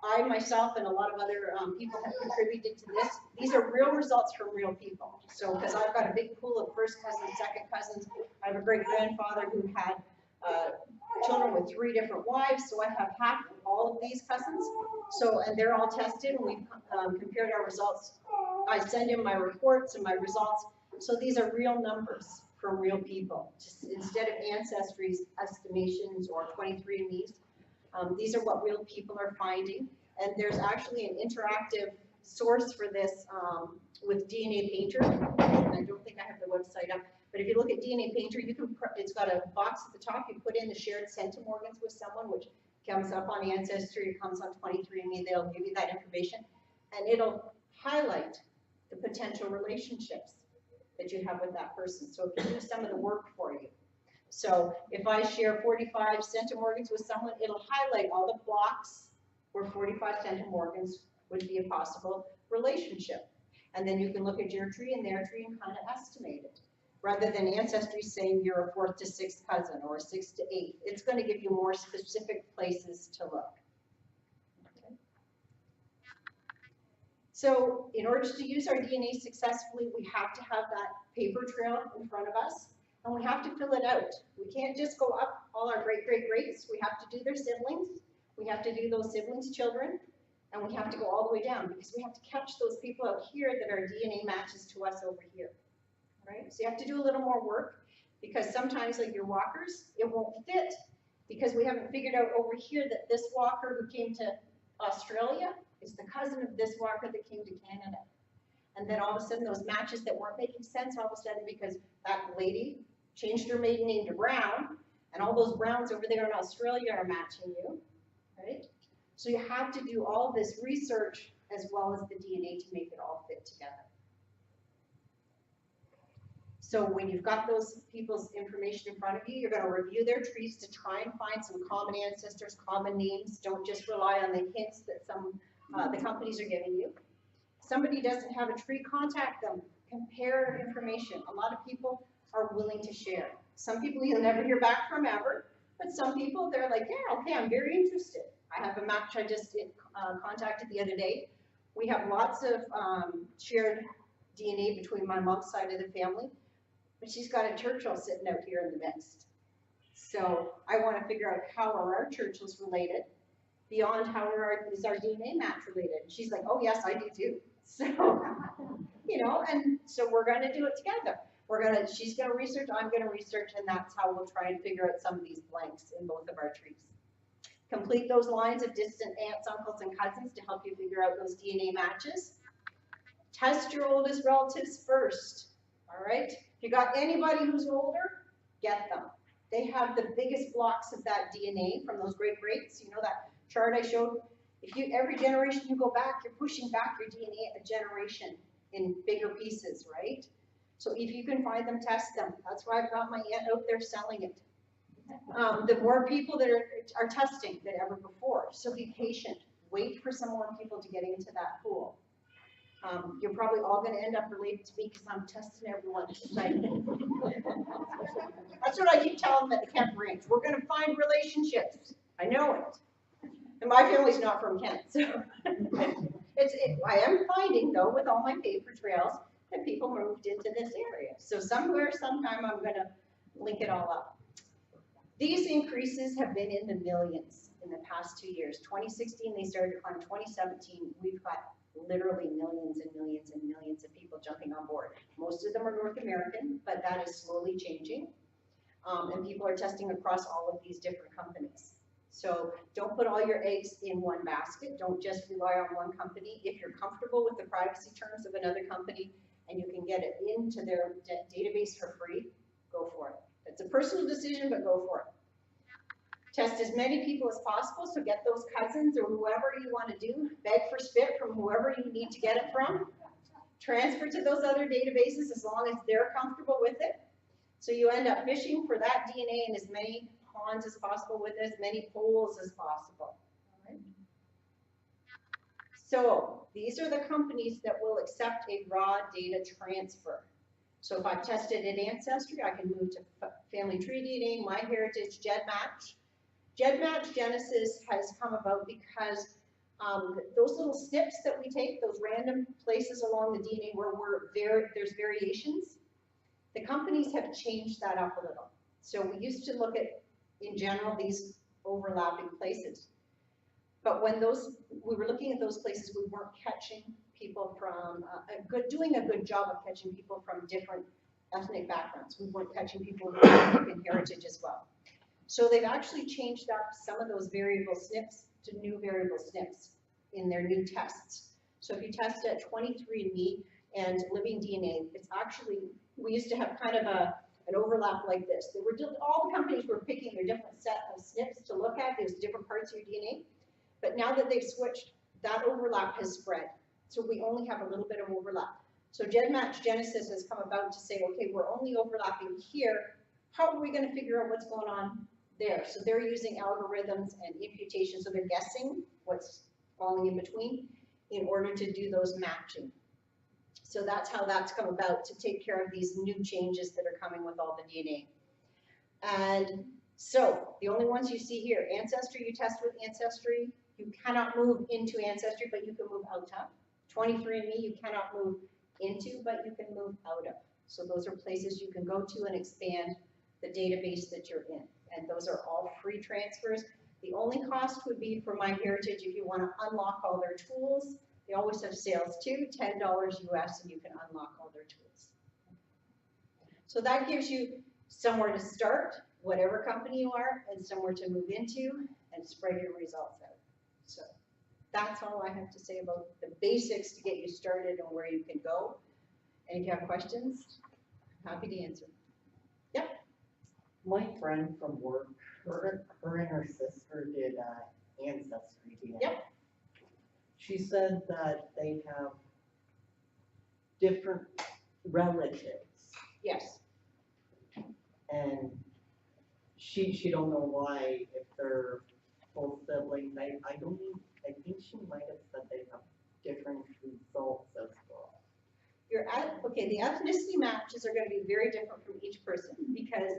I myself and a lot of other people have contributed to this. These are real results from real people. So because I've got a big pool of first cousins, second cousins, I have a great grandfather who had children with 3 different wives, so I have half of all of these cousins. So, and they're all tested, and we've compared our results. I send in my reports and my results. So these are real numbers from real people, just instead of ancestry estimations or 23andMe's. These are what real people are finding, and there's actually an interactive source for this with DNA Painter. I don't think I have the website up, but if you look at DNA Painter, you can. It's got a box at the top. You put in the shared centimorgans with someone, which comes up on Ancestry. It comes on 23andMe. They'll give you that information, and it'll highlight the potential relationships that you have with that person. So it can do some of the work for you. So if I share 45 centimorgans with someone, it'll highlight all the blocks where 45 centimorgans would be a possible relationship. And then you can look at your tree and their tree and kind of estimate it. Rather than Ancestry saying you're a 4th to 6th cousin or a 6th to 8th, it's going to give you more specific places to look. Okay. So in order to use our DNA successfully, we have to have that paper trail in front of us. And we have to fill it out. We can't just go up all our great-great-greats. We have to do their siblings. We have to do those siblings' children. And we have to go all the way down because we have to catch those people out here that our DNA matches to us over here. Right? So you have to do a little more work because sometimes, like your walkers, it won't fit because we haven't figured out over here that this walker who came to Australia is the cousin of this walker that came to Canada. And then all of a sudden those matches that weren't making sense all of a sudden because that lady changed her maiden name to Brown, and all those Browns over there in Australia are matching you, right? So you have to do all this research as well as the DNA to make it all fit together. So when you've got those people's information in front of you, you're going to review their trees to try and find some common ancestors, common names. Don't just rely on the hints that the companies are giving you. Somebody doesn't have a tree, contact them, compare information. A lot of people are willing to share. Some people you'll never hear back from ever, but some people, they're like, yeah, okay, I'm very interested. I have a match I just contacted the other day. We have lots of shared DNA between my mom's side of the family, but she's got a Churchill sitting out here in the midst. So I want to figure out how are our Churchills related beyond how is our DNA match related. And she's like, oh yes, I do too. So, you know, and so we're going to do it together. She's gonna research, I'm gonna research, and that's how we'll try and figure out some of these blanks in both of our trees. Complete those lines of distant aunts, uncles, and cousins to help you figure out those DNA matches. Test your oldest relatives first, all right? If you got anybody who's older, get them. They have the biggest blocks of that DNA from those great-greats. You know that chart I showed? Every generation you go back, you're pushing back your DNA a generation in bigger pieces, right? So if you can find them, test them. That's why I've got my aunt out there selling it. The more people that are testing than ever before. So be patient. Wait for some more people to get into that pool. You're probably all going to end up related to me because I'm testing everyone. That's what I keep telling them at the Kent Range. We're going to find relationships. I know it. And my family's not from Kent, so I am finding, though, with all my paper trails, that people moved into this area. So somewhere, sometime, I'm going to link it all up. These increases have been in the millions in the past 2 years. 2016, they started to climb. 2017, we've got literally millions and millions and millions of people jumping on board. Most of them are North American, but that is slowly changing. And people are testing across all of these different companies. So don't put all your eggs in one basket. Don't just rely on one company. If you're comfortable with the privacy terms of another company and you can get it into their database for free, go for it. It's a personal decision, but go for it. Test as many people as possible, so get those cousins or whoever you want to do, beg for spit from whoever you need to get it from. Transfer to those other databases as long as they're comfortable with it. So you end up fishing for that DNA in as many ponds as possible with as many pools as possible. All right. So these are the companies that will accept a raw data transfer. So if I've tested at Ancestry, I can move to Family Tree DNA, MyHeritage, GEDmatch. GEDmatch Genesis has come about because those little snips that we take, those random places along the DNA where there's variations, the companies have changed that up a little. So we used to look at, in general, these overlapping places. But when we were looking at those places, we weren't catching people from, doing a good job of catching people from different ethnic backgrounds. We weren't catching people with African heritage as well. So they've actually changed up some of those variable SNPs to new variable SNPs in their new tests. So if you test at 23andMe and living DNA, it's actually, we used to have kind of an overlap like this. All the companies were picking their different set of SNPs to look at. There's different parts of your DNA. But now that they've switched, that overlap has spread. So we only have a little bit of overlap. So GEDmatch Genesis has come about to say, okay, we're only overlapping here. How are we going to figure out what's going on there? So they're using algorithms and imputation. So they're guessing what's falling in between in order to do those matching. So that's how that's come about, to take care of these new changes that are coming with all the DNA. And so the only ones you see here, Ancestry, you test with Ancestry. You cannot move into Ancestry, but you can move out of. 23andMe, you cannot move into, but you can move out of. So those are places you can go to and expand the database that you're in. And those are all free transfers. The only cost would be for MyHeritage if you want to unlock all their tools. They always have sales too, $10 US, and you can unlock all their tools. So that gives you somewhere to start, whatever company you are, and somewhere to move into and spread your results out. So that's all I have to say about the basics to get you started and where you can go. And if you have questions, I'm happy to answer. Yep. My friend from work, her and her sister did Ancestry DNA. Yep. She said that they have different relatives, Yes. and she don't know why, if they're both siblings. I think she might have said they have different results as well. Okay, the ethnicity matches are going to be very different from each person because,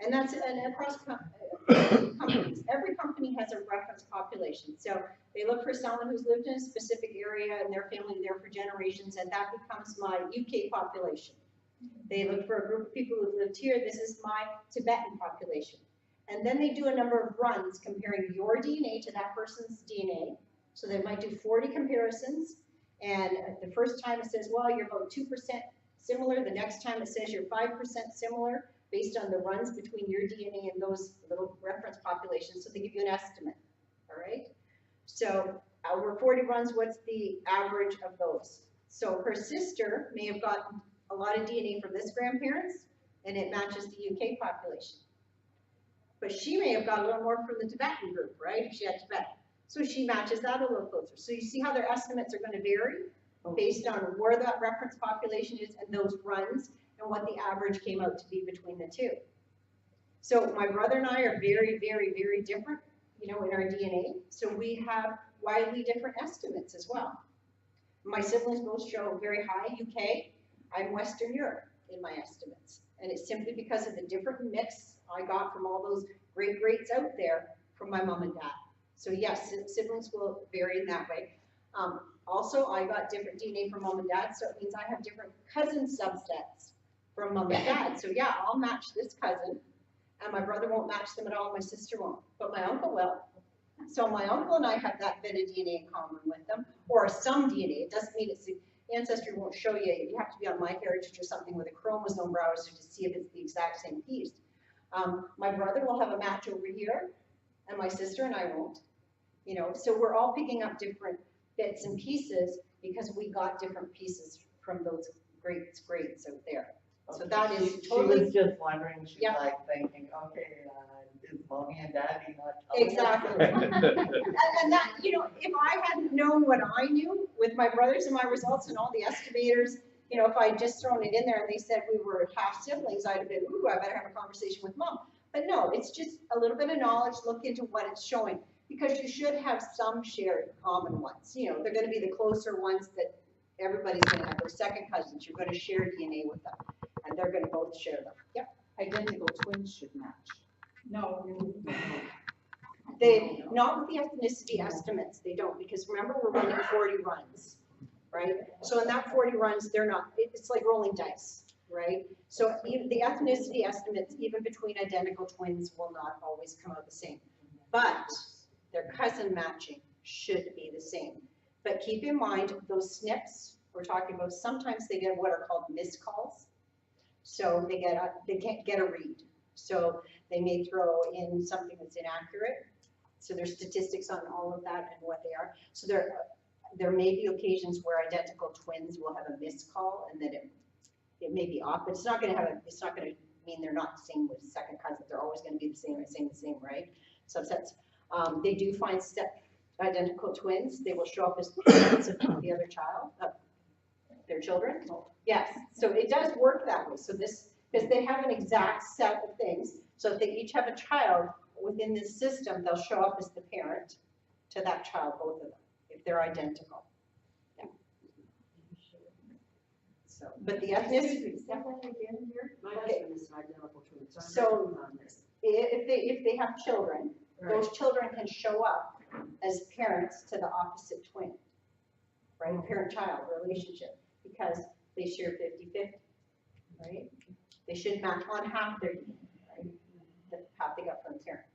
and across companies, every company has a reference population. So they look for someone who's lived in a specific area and their family there for generations, and that becomes my UK population. They look for a group of people who've lived here. This is my Tibetan population. And then they do a number of runs comparing your DNA to that person's DNA. So they might do 40 comparisons. And the first time it says, well, you're about 2% similar, the next time it says you're 5% similar, based on the runs between your DNA and those little reference populations, so they give you an estimate, all right? So over 40 runs, what's the average of those? So her sister may have gotten a lot of DNA from this grandparents, and it matches the UK population. But she may have got a little more from the Tibetan group, right? If she had Tibet. So she matches that a little closer. So you see how their estimates are going to vary based on where that reference population is and those runs and what the average came out to be between the two. So my brother and I are very, very, very different, you know, in our DNA. So we have widely different estimates as well. My siblings both show very high UK. I'm Western Europe in my estimates. And it's simply because of the different mix I got from all those greats out there from my mom and dad. So yes, siblings will vary in that way. Also, I got different DNA from mom and dad, so it means I have different cousin subsets from mom and dad. So yeah, I'll match this cousin, and my brother won't match them at all, my sister won't, but my uncle will. So my uncle and I have that bit of DNA in common with them, or some DNA. It doesn't mean it's, Ancestry won't show you, you have to be on MyHeritage or something with a chromosome browser to see if it's the exact same piece. My brother will have a match over here, and my sister and I won't. You know, so we're all picking up different bits and pieces because we got different pieces from those greats out there. So that is totally. She was just wondering, she's Yeah. like thinking, okay, is mommy and daddy not telling us? Exactly. and that, you know, if I hadn't known what I knew with my brothers and my results and all the estimators, you know, if I had just thrown it in there and they said we were half siblings, I'd have been, ooh, I better have a conversation with mom. But no, it's just a little bit of knowledge, look into what it's showing, because you should have some shared common ones. You know, they're going to be the closer ones that everybody's going to have. Their second cousins, you're going to share DNA with them, and they're going to both share them. Yep. Identical twins should match. No. They, not with the ethnicity estimates, they don't, because remember, we're running 40 runs, right? So in that 40 runs, they're not, it's like rolling dice, right? So even the ethnicity estimates, even between identical twins, will not always come out the same. But their cousin matching should be the same. But keep in mind, those SNPs we're talking about, sometimes they get what are called miscalls. So they can't get a read. So they may throw in something that's inaccurate. So there's statistics on all of that and what they are. So there may be occasions where identical twins will have a miscall and that it may be off, but it's not going to mean they're not the same with second cousins. They're always going to be the same, right? Subsets. They do find identical twins. They will show up as parents of the other child, their children. Yes, so it does work that way. So this, because they have an exact set of things. So if they each have a child within this system, they'll show up as the parent to that child, both of them, if they're identical. Yeah. So, but the ethnicity. My husband is an identical twin, so I'm So- not doing on this. If they have children, Right. those children can show up as parents to the opposite twin, right? Parent-child relationship, because they share 50-50, right? They should match on half their DNA, right? The half they got from the parent.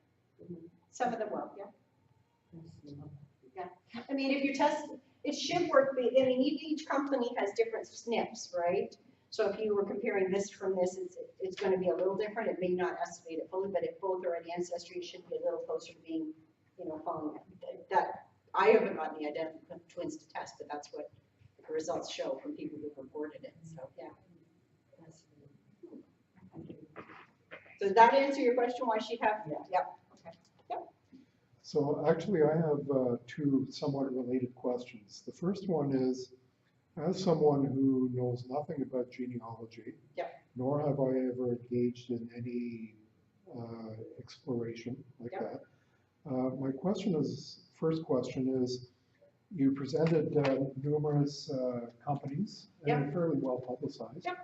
Some of them will, yeah. Yeah. I mean, if you test, it should work. I mean, each company has different SNPs, right? So if you were comparing this from this, it's going to be a little different. It may not estimate it fully, but if both are in Ancestry, it should be a little closer to being, you know, following it. That I haven't gotten the identical twins to test, but that's what the results show from people who've reported it. So yeah. So does that answer your question? Why she'd have? Yeah. Yep. Okay. Yep. So actually, I have two somewhat related questions. The first one is, as someone who knows nothing about genealogy, Yep. nor have I ever engaged in any exploration like Yep. that, my first question is, you presented numerous companies, and Yep. they're fairly well publicized. Yep.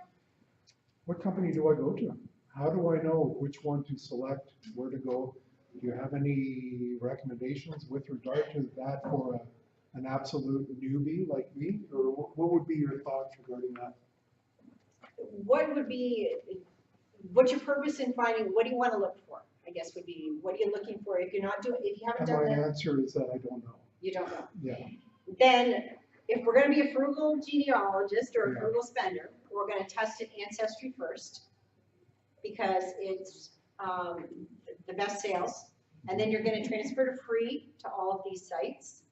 What company do I go to? How do I know which one to select, where to go? Do you have any recommendations with regard to that for an absolute newbie like me? Or what would be your thoughts regarding that? What's your purpose in finding, what do you want to look for? I guess would be, what are you looking for? If you haven't And done my that, answer is that I don't know. you don't know. Yeah. Then, if we're gonna be a frugal genealogist or a Yeah. frugal spender, we're gonna test it Ancestry first, because it's, the best sales. And then you're gonna transfer to free to all of these sites.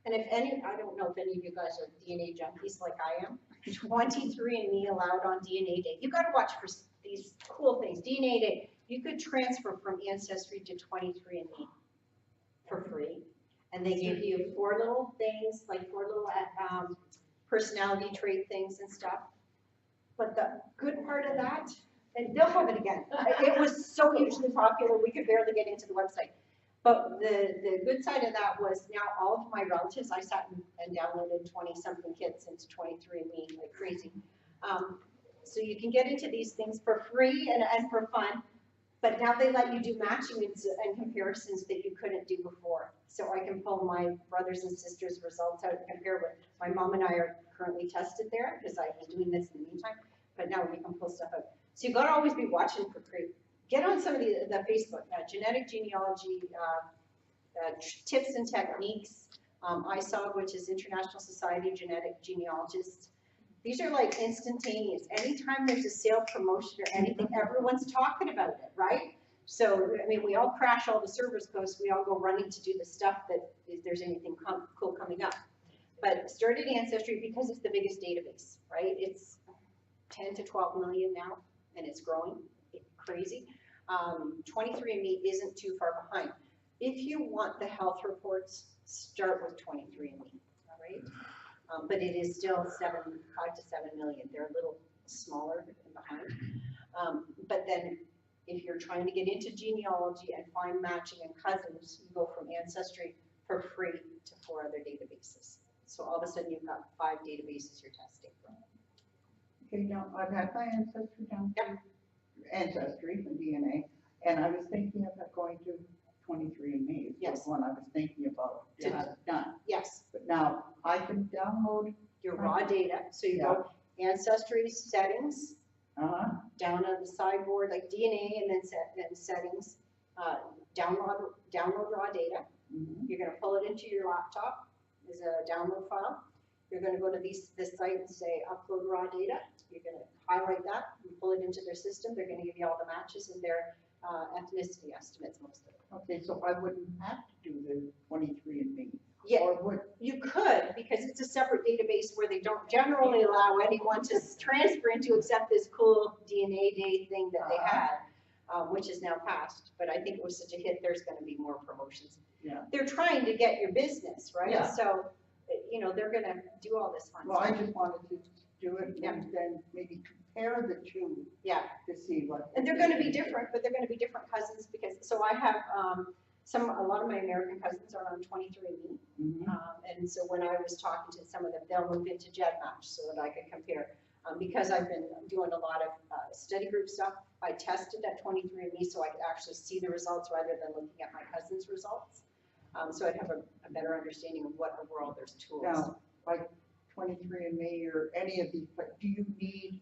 And if any, I don't know if any of you guys are DNA junkies like I am, 23andMe allowed on DNA Day. You gotta watch for these cool things. DNA Day, you could transfer from Ancestry to 23andMe for free. And they give you 4 little things, like 4 little personality trait things and stuff. But the good part of that, and they'll have it again. It was so hugely popular, we could barely get into the website. But the good side of that was now all of my relatives, I sat and downloaded 20-something kits into 23andMe like crazy. So you can get into these things for free and for fun, but now they let you do matching and comparisons that you couldn't do before. So I can pull my brothers and sisters' results out and compare with, my mom and I are currently tested there because I was doing this in the meantime, but now we can pull stuff out. So you've got to always be watching for get on some of the Facebook, genetic genealogy, tips and techniques, ISOG, which is International Society of Genetic Genealogists. These are like instantaneous. Anytime there's a sale, promotion, or anything, everyone's talking about it, right? So, I mean, we all crash all the servers because we all go running to do the stuff that if there's anything cool coming up. But started Ancestry because it's the biggest database, right? It's 10 to 12 million now, and it's growing. It's crazy. 23andMe isn't too far behind. If you want the health reports, start with 23andMe, all right? But it is still 5 to 7 million. They're a little smaller and behind. But then if you're trying to get into genealogy and find matching and cousins, you go from Ancestry for free to 4 other databases. So all of a sudden you've got 5 databases you're testing from. Okay, now, I've had my ancestry down to Ancestry and DNA, and I was thinking of going to 23andMe. Yes. Was one I was thinking about to have it done. Yes, But now, I can download, your raw data. So you go Ancestry settings, down on the sideboard, like DNA, and then settings, download raw data. You're gonna pull it into your laptop as a download file. You're gonna go to this site and say upload raw data. You're gonna highlight that and pull it into their system. They're gonna give you all the matches and their ethnicity estimates, most of it. okay, so I wouldn't have to do the 23andMe. Yeah, Or would, you could, because it's a separate database where they don't generally allow anyone to transfer into except this cool DNA Day thing that they had, which is now passed. But I think it was such a hit, there's gonna be more promotions. Yeah. They're trying to get your business, right? Yeah. So, you know, they're gonna do all this fun well, I stuff. just wanted to do it Yeah. and then maybe compare the two Yeah, to see what. and they're gonna be different, but they're gonna be different cousins because, so I have, a lot of my American cousins are on 23andMe. And so when I was talking to some of them, they'll move into GEDmatch so that I could compare. Because I've been doing a lot of study group stuff, I tested at 23andMe so I could actually see the results rather than looking at my cousin's results. So I'd have a better understanding of what overall there's tools. Now, like 23andMe or any of these, but do you need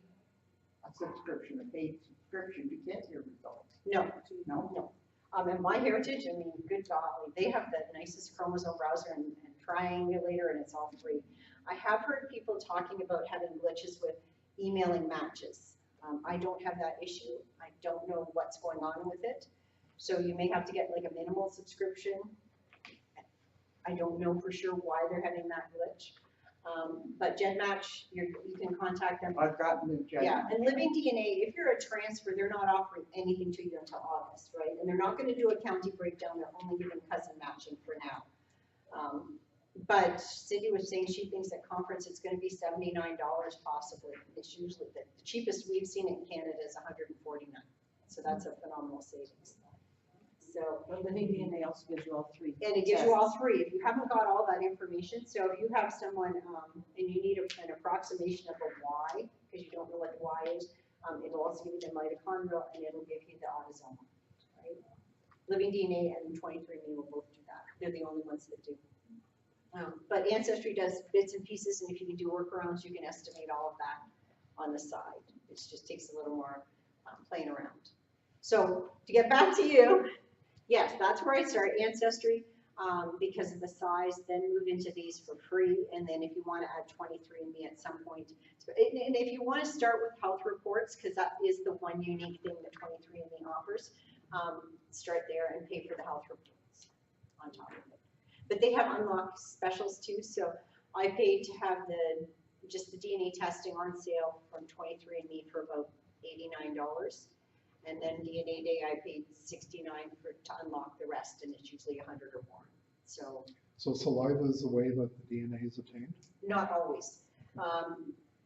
a subscription, a paid subscription to get your results? No, No? no. And MyHeritage, I mean, good golly, they have the nicest chromosome browser and triangulator, and it's all free. I have heard people talking about having glitches with emailing matches. I don't have that issue. I don't know what's going on with it. So you may have to get like a minimal subscription. I don't know for sure why they're having that glitch. But GEDmatch, you can contact them. I've gotten the GEDmatch. Yeah, and Living DNA, if you're a transfer, they're not offering anything to you until August, right? And they're not gonna do a county breakdown, they're only giving cousin matching for now. But Cindy was saying she thinks at conference it's gonna be $79 possibly. It's usually, the cheapest we've seen in Canada is $149. So that's a phenomenal savings. So, But Living DNA also gives you all 3. and it gives you all 3. If you haven't got all that information, so if you have someone and you need an approximation of a Y, because you don't know what the Y is, it'll also give you the mitochondrial and it'll give you the autosomal, right? Living DNA and 23andMe will both do that. They're the only ones that do. But Ancestry does bits and pieces, and if you can do workarounds, you can estimate all of that on the side. It just takes a little more playing around. So to get back to you, yes, that's where I start, Ancestry. because of the size, then move into these for free, and then if you want to add 23andMe at some point. And if you want to start with health reports, because that is the one unique thing that 23andMe offers, start there and pay for the health reports on top of it. But they have unlocked specials too, so I paid to have just the DNA testing on sale from 23andMe for about $89. And then DNA Day, I paid $69 to unlock the rest, and it's usually 100 or more. So saliva is the way that the DNA is obtained? not always.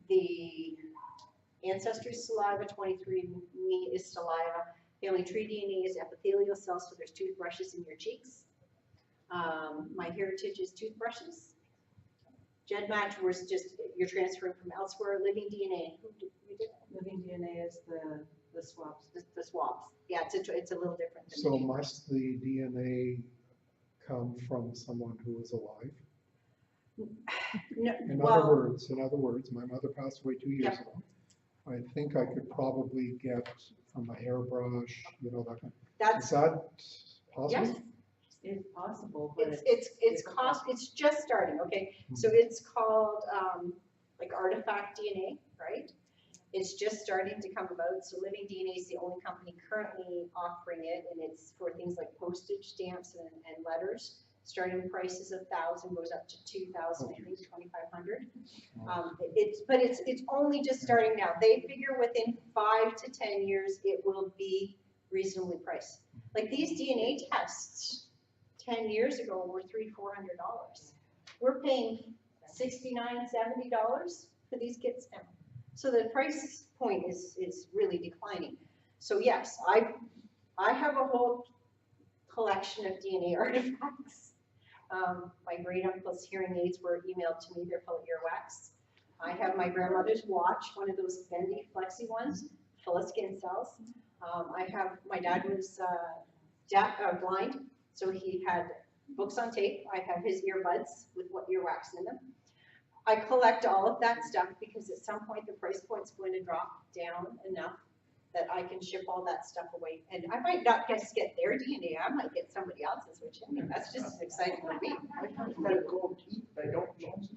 The ancestry saliva, 23andMe is saliva. Family tree DNA is epithelial cells, so there's toothbrushes in your cheeks. My heritage is toothbrushes. GEDmatch was just, you're transferring from elsewhere. Living DNA, who did, you did? Living DNA is the swabs. The swabs. Yeah, it's a little different than So the must the DNA come from someone who is alive? No, In well, other words, my mother passed away 2 years Yep. ago. I think I could probably get from a hairbrush, that kind. Is that's, that possible? yes, It's possible, but it's just starting, okay? So it's called, like artifact DNA, right? It's just starting to come about. So Living DNA is the only company currently offering it, and it's for things like postage stamps and letters. Starting price is $1,000, goes up to $2,000, I think $2,500. But it's only just starting now. They figure within 5 to 10 years it will be reasonably priced. Like these DNA tests 10 years ago were $300-400. We're paying $69, $70 for these kits now. So the price point is really declining. So yes, I have a whole collection of DNA artifacts. My great uncle's hearing aids were emailed to me, they're full of earwax. I have my grandmother's watch, one of those bendy flexi ones, full of skin cells. I have, my dad was blind, so he had books on tape. I have his earbuds with what earwax in them. I collect all of that stuff because at some point the price point's going to drop down enough that I can ship all that stuff away. And I might not just get their DNA, I might get somebody else's, which, I mean, that's just as exciting for me. I don't know who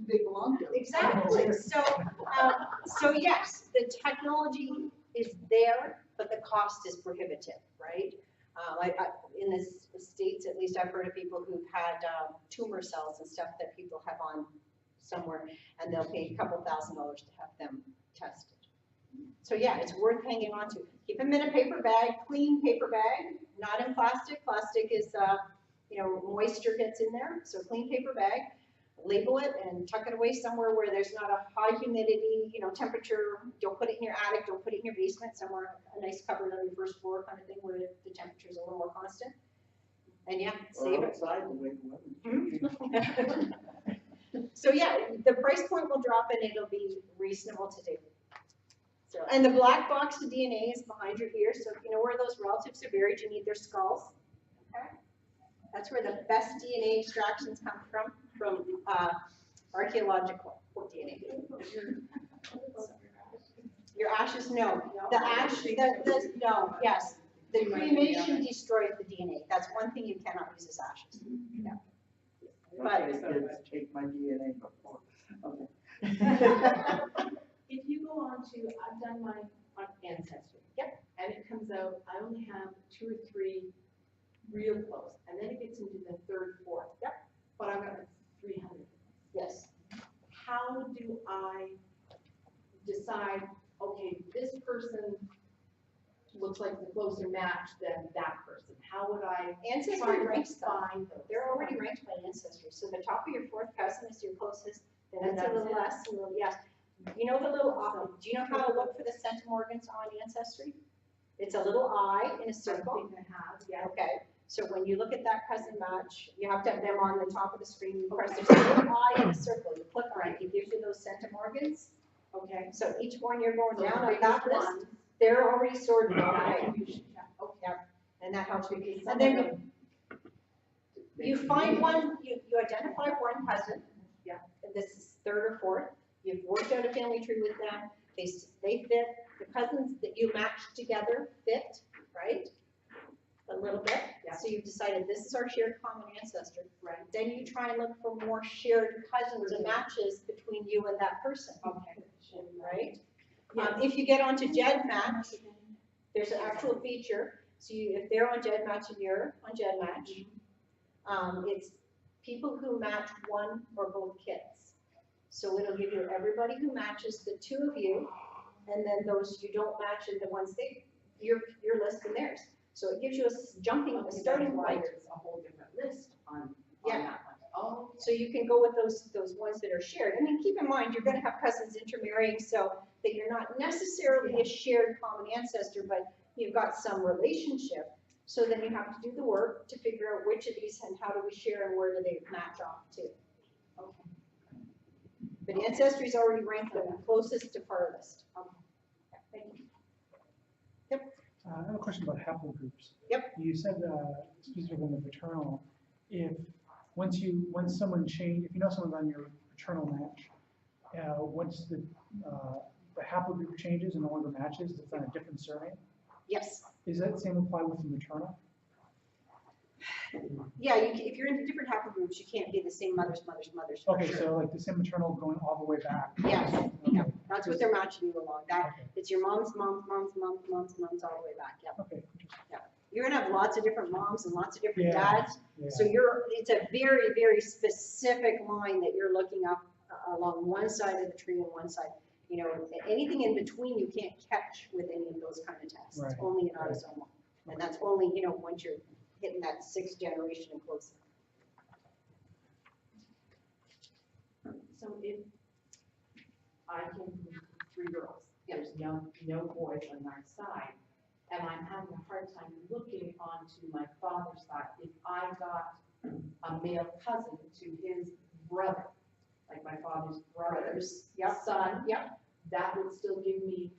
they belong to. Exactly, so yes, the technology is there, but the cost is prohibitive, right? In the States, at least I've heard of people who've had tumor cells and stuff that people have on somewhere, and they'll pay a couple $1,000s to have them tested. So yeah, it's worth hanging on to. Keep them in a paper bag, clean paper bag, not in plastic. Plastic is, moisture gets in there, so clean paper bag. Label it and tuck it away somewhere where there's not a high humidity, temperature. Don't put it in your attic, don't put it in your basement, somewhere, a nice cupboard on your first floor kind of thing where the temperature is a little more constant. And yeah, save it. Outside the way the weather. So yeah, the price point will drop and it'll be reasonable to do. So, and the black box of DNA is behind your ear, so if you know where those relatives are buried, you need their skulls. Okay? That's where the best DNA extractions come from archaeological DNA. Your ashes, no. The ash, no, yes. The cremation destroys the DNA. That's one thing you cannot use as ashes. Yeah. But take my DNA before. If you go on to, I've done my ancestry. Yep. And it comes out, I only have 2 or 3 real close, and then it gets into the 3rd, 4th. Yep. But I've got 300. Yes. How do I decide, okay, this person looks like the closer match than that person? How would I Ancestry ranks them. find those? They're already ranked by ancestry. So the top of your 4th cousin is your closest, then And it's a that's little it? less, a little, yes. You know the little, do you know how to look for the centimorgans on ancestry? It's a little eye in a I circle. think I have, yeah. Okay, so when you look at that cousin match, you have to have them on the top of the screen. You press the little eye in a circle, you click on it, it gives you those centimorgans. Okay. So each one you're going So down the on that biggest list, one, they're already sorted out. okay. Okay, and that helps you. Because And some then of them- you find one, you identify one cousin. Yeah. And this is 3rd or 4th. You've worked out a family tree with them. They fit. The cousins that you matched together fit, right? A little bit. Yeah. So you've decided this is our shared common ancestor. Right. Then you try and look for more shared cousins and matches between you and that person. Okay. Right? If you get onto GEDmatch, there's an actual feature. So if they're on GEDmatch and you're on GEDmatch, it's people who match one or both kids. So it'll give you everybody who matches the two of you, and then those you don't match and the ones your list and theirs. So it gives you a starting point. There's a whole different list on Yeah. that one. Oh, So you can go with those ones that are shared. I mean, keep in mind, you're gonna have cousins intermarrying, so that you're not necessarily a shared common ancestor, but you've got some relationship. So then you have to do the work to figure out which of these and how do we share and where do they match off to. okay. But Ancestry's already ranked them closest to farthest. Thank you. I have a question about haplogroups. Yep. You said, specifically in the paternal, once someone if you know someone's on your paternal match, once the haplogroup changes and no longer matches, it's on a different surname. Yes. Is that same apply with the maternal? Yeah, if you're into different haplogroups, you can't be the same mother's for Okay, sure. so like the same maternal going all the way back. Yes, Okay. yeah, that's what they're matching you along. Okay. It's your mom's all the way back, yeah. Okay. You're gonna have lots of different moms and lots of different Yeah. dads. Yeah. So it's a very, very specific line that you're looking up along one side of the tree and one side. You know, anything in between you can't catch with any of those kind of tests. Right. It's only an autosomal. And that's only, once you're hitting that 6th generation and closer. So if I came from 3 girls, there's no boys on our side, and I'm having a hard time looking onto my father's side. If I got a male cousin to his brother, like my father's brother's son, that would still give me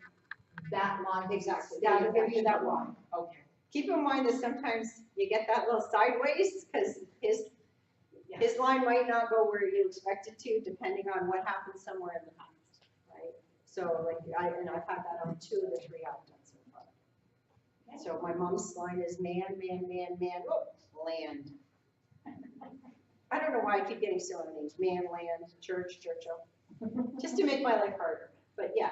that line. Exactly, that would give you that line. Okay. Keep in mind that sometimes you get that little sideways, because his line might not go where you expect it to, depending on what happened somewhere in the past, right? So like, I've had that on 2 of the 3 I've done so far. So my mom's line is man, land. I don't know why I keep getting silly names, man, land, Churchill, just to make my life harder. But yeah,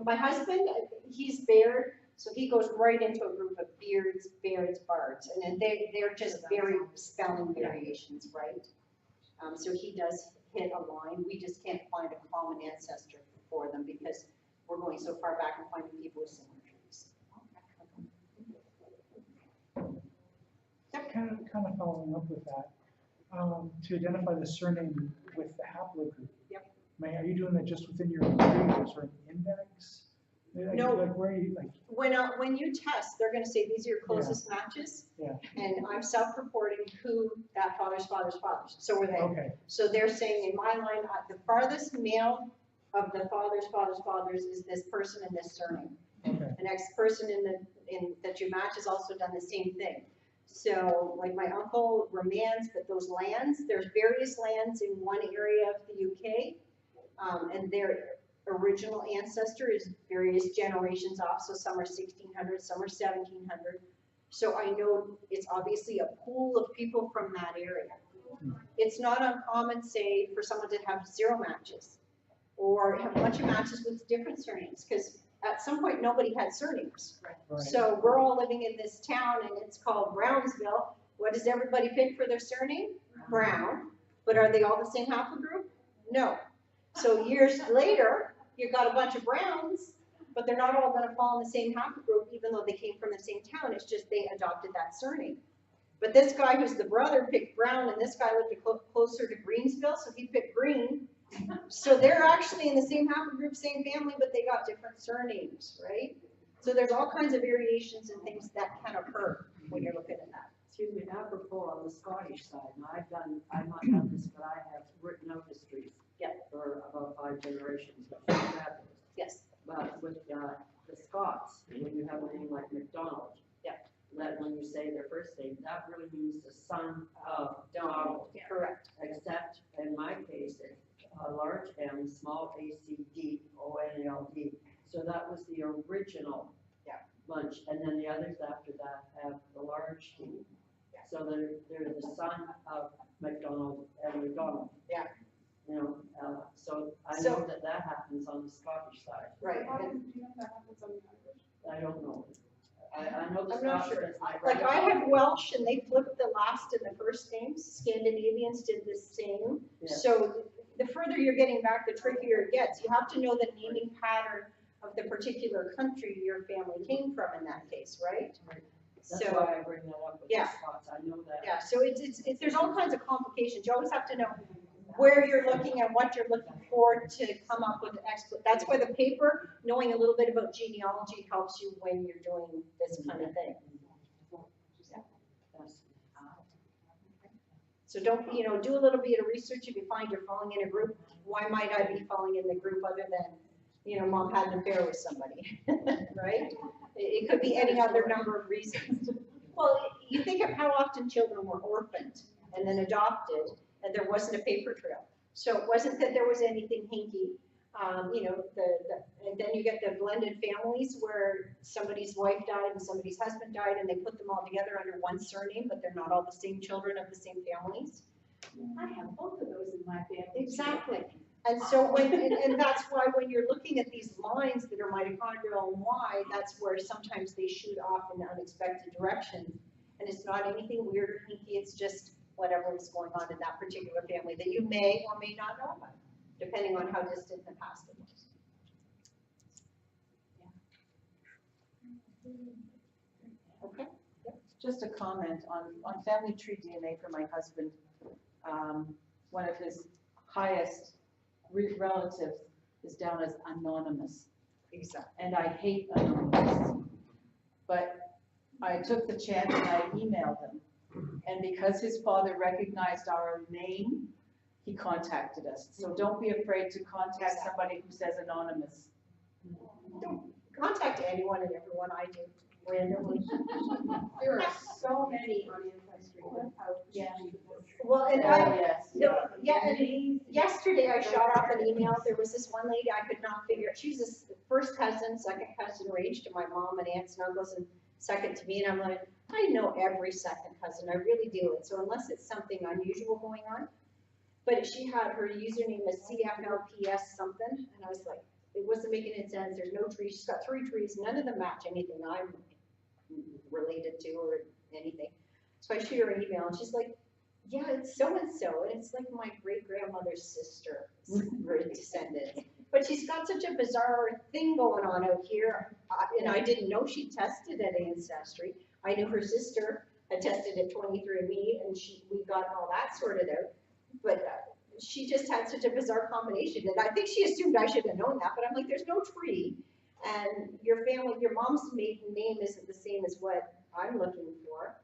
my husband, he's Baird, so he goes right into a group of Beards, Bards, and then they're just very spelling variations, right? So he does hit a line. We just can't find a common ancestor for them because we're going so far back and finding people with similar trees. Kind of following up with that, to identify the surname with the haplogroup. Yep. Are you doing that just within your tree or sort of index? No. Like where are you, like, When you test, they're gonna say these are your closest matches. Yeah. And I'm self-reporting who that father's. So are they. okay, So they're saying in my line, the farthest male of the fathers is this person and this surname. okay, The next person that you match has also done the same thing. So like my uncle Romans, but those lands, there's various lands in one area of the UK, and their original ancestor is various generations off. So some are 1600, some are 1700. So I know it's obviously a pool of people from that area. It's not uncommon, say, for someone to have 0 matches or have a bunch of matches with different surnames, because at some point nobody had surnames. right. So we're all living in this town and it's called Brownsville. What does everybody pick for their surname? Brown. But are they all the same haplogroup? No. So years later, you've got a bunch of Browns, but they're not all going to fall in the same haplogroup, even though they came from the same town. It's just they adopted that surname. But this guy who's the brother picked Brown, and this guy lived closer to Greensville, so he picked Green. So they're actually in the same haplogroup, same family, but they got different surnames, right? So there's all kinds of variations and things that can occur when you're looking at that. Excuse me, apropos on the Scottish side, and I've not done this, but I have written out histories. Yeah. For about 5 generations, which is fabulous. Yes. But with the Scots, when you have a name like MacDonald. Yeah. That when you say their first name, that really means the son of Donald. Correct. Except in my case, it's a large M, small A-C-D-O-N-A-L-D. So that was the original bunch, and then the others after that have the large D. So they're the son of McDonald and McDonald. Yeah. You know, so I So- know that happens on the Scottish side. Right. How do you know that happens on the Irish? I don't know. I know the I'm not Scottish sure. is my Like I grandfather. have Welsh and they flipped the last and the first names. Scandinavians did the same. Yeah. So the further you're getting back, the trickier it gets. You have to know the naming pattern of the particular country your family came from in that case, right? That's So, why I bring that up with the yeah. Scots. I know that. yeah, so it's, there's all kinds of complications. You always have to know where you're looking and what you're looking for to come up with an expert. That's why the paper, knowing a little bit about genealogy helps you when you're doing this kind of thing. Yes. So don't, do a little bit of research. If you find you're falling in a group, why might I be falling in the group other than, mom had an affair with somebody, right? It could be any other number of reasons. Well, you think of how often children were orphaned and then adopted, and there wasn't a paper trail. So it wasn't that there was anything hinky. And then you get the blended families where somebody's wife died and somebody's husband died, and they put them all together under one surname, but they're not all the same children of the same families. I have both of those in my family. Exactly. And so and that's why when you're looking at these lines that are mitochondrial and Y, that's where sometimes they shoot off in unexpected directions. And it's not anything weird or hinky, it's just whatever was going on in that particular family that you may or may not know about, depending on how distant in the past it was. Okay. Just a comment on family tree DNA for my husband. One of his highest relatives is down as anonymous. Exactly. And I hate anonymous. But I took the chance and I emailed him. And because his father recognized our name, he contacted us. So don't be afraid to contact somebody who says anonymous. Don't contact anyone and everyone I do randomly. There are so many on Ancestry without. Yeah. Well, and Oh, yes. and yesterday I shot off an email. There was this one lady I could not figure. She was the first cousin, second cousin range to my mom and aunts and uncles, and second to me. And I'm like, I know every second cousin. I really do. And so unless it's something unusual going on, but she had her username as CFLPS something, and I was like, it wasn't making any sense. There's no trees. She's got 3 trees. None of them match anything I'm related to or anything. So I shoot her an email, and she's like, yeah, it's so-and-so, and it's like my great-grandmother's sister, descendant. But she's got such a bizarre thing going on out here, and I didn't know she tested at Ancestry. I knew her sister had tested at 23andMe, and we got all that sorted out. But she just had such a bizarre combination, and I think she assumed I should have known that, but I'm like, there's no tree, and your mom's maiden name isn't the same as what I'm looking for.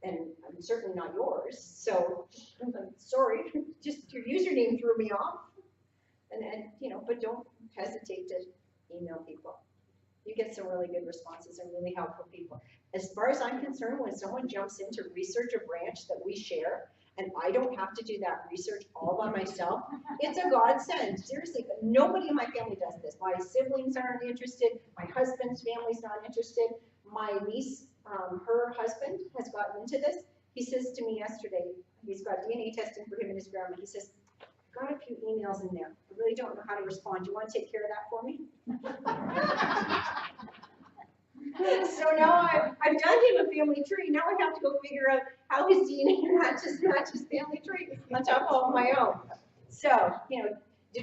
And I'm certainly not yours, so I'm like, sorry, just your username threw me off. And but don't hesitate to email people. You get some really good responses and really helpful people. As far as I'm concerned, when someone jumps in to research a branch that we share, and I don't have to do that research all by myself, it's a godsend. Seriously, but nobody in my family does this. My siblings aren't interested. My husband's family's not interested. My niece, her husband has gotten into this. He says to me yesterday, he's got DNA testing for him and his grandma. He says, got a few emails in there. I really don't know how to respond. Do you want to take care of that for me? So now I've done him a family tree. Now I have to go figure out how his DNA matches family tree on top of all my own. So,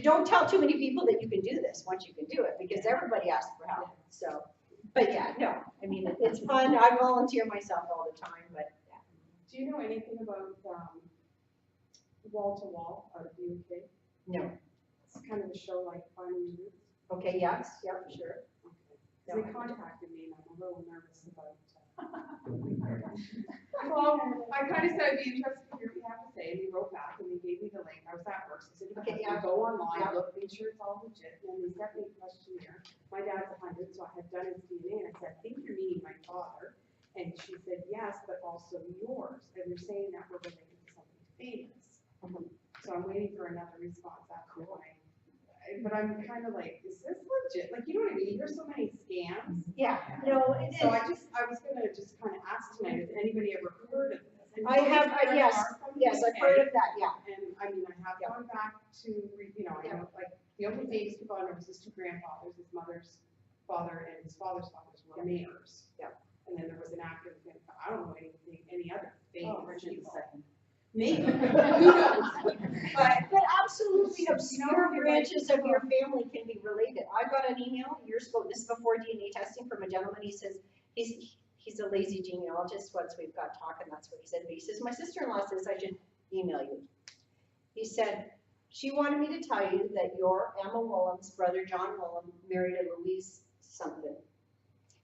don't tell too many people that you can do this once you can do it, because everybody asks for help. So, but yeah, no, I mean, it's fun. I volunteer myself all the time, but yeah. Do you know anything about Wall to Wall out of the UK? No. It's kind of a show like Finding Roots. Okay, yes, yep, sure. They contacted me and I'm a little nervous about. Well, I kind of said I'd be interested to hear what you have to say, and they wrote back and they gave me the link. I was at work, so I said, Okay, okay, yeah. go online, Yeah. look, make sure it's all legit. And then they sent me a questionnaire. My dad's 100, so I had done his DNA, and I said, I think you're meeting my father. And she said, yes, but also yours. And they're saying that we're related to something famous. So I'm waiting for another response after I but I'm kind of like, is this legit? Like, you know what I mean? There's so many scams. Yeah, no, it is. So I was gonna just kind of ask tonight, has anybody ever heard of this? And I have, heard yes, of our yes, I've heard of that, yeah. And I mean, I have gone back to, you know, I know, like, the only famous people I know is his two grandfathers, his mother's father and his father's fathers were mayors. Yeah. And then there was an actor, I don't know anything, any other famous Richard people. II. Maybe, who knows? But absolutely obscure You know, branches of your family can be related. I got an email years ago, this is before DNA testing, from a gentleman. He says, he's a lazy genealogist. Once we've got talking, that's what he said. But he says, my sister-in-law says I should email you. He said, she wanted me to tell you that your Emma Willem's brother, John Willem, married a Louise something.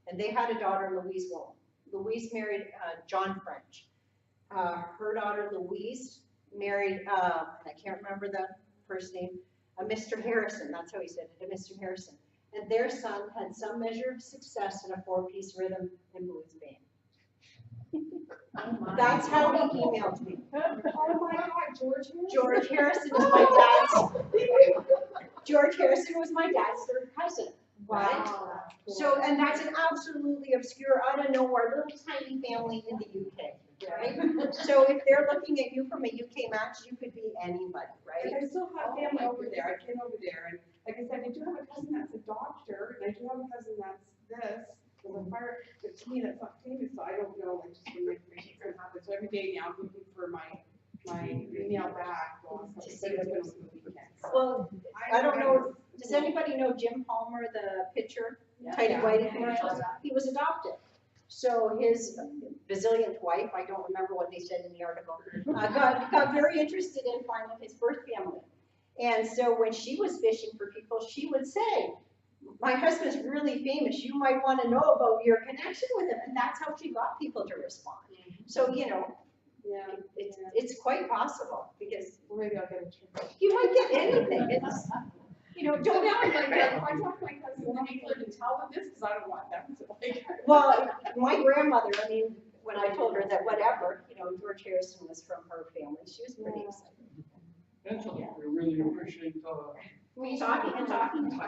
And they had a daughter, Louise Willem. Louise married John French. Her daughter Louise married, and I can't remember the first name, Mr. Harrison, that's how he said it, Mr. Harrison. And their son had some measure of success in a 4-piece rhythm and blues band. That's how he emailed me. Oh my God, George Harrison is my dad's, George Harrison was my dad's third cousin. Right? Wow. So, and that's an absolutely obscure, out of nowhere, little tiny family in the UK. Right? So if they're looking at you from a UK match, you could be anybody, right? Like I still have family over there, I've been over there, and like I said, I do have a cousin that's a doctor, and I do have a cousin that's this, with a fire, but to me, that's not famous, so I don't know, like, just when my information's gonna happen, so every day now I'm looking for my email back, To see what it's goes on the weekends. Well, I don't know, does anybody know Jim Palmer, the pitcher, Tidy Whitey commercials? He was adopted. So his bazillionth wife, I don't remember what they said in the article, got very interested in finding his birth family. And so when she was fishing for people, she would say, my husband's really famous, you might want to know about your connection with him. And that's how she got people to respond. So, you know, it's quite possible, because Well, maybe I'll get a trick. you might get anything. It's, you know, don't Now I'm like, if I talk to my cousin, I need to tell them this, because I don't want them to like. Well, my grandmother, I mean, when I told her that whatever, you know, George Harrison was from her family, she was pretty excited. Angela, we really appreciate, We talking and talking. I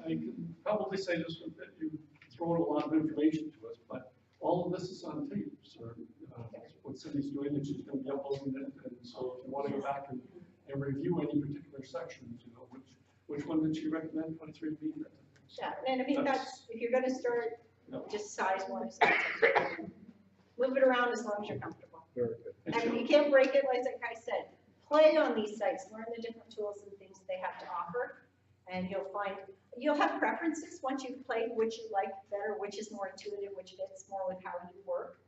can probably say this, that you've thrown a lot of information to us, but all of this is on tape, so, what Cindy's doing, and she's gonna be uploading it, and so if you wanna go back and review any particular sections, you know, which one did she recommend, 23B? Yeah, and I mean, that's, if you're gonna start, Yep. just size-wise, move it around as long as you're comfortable. Very good. I mean, you can't break it, like I said, play on these sites, learn the different tools and things they have to offer, and you'll have preferences once you've played, which you like better, which is more intuitive, which fits more with how you work.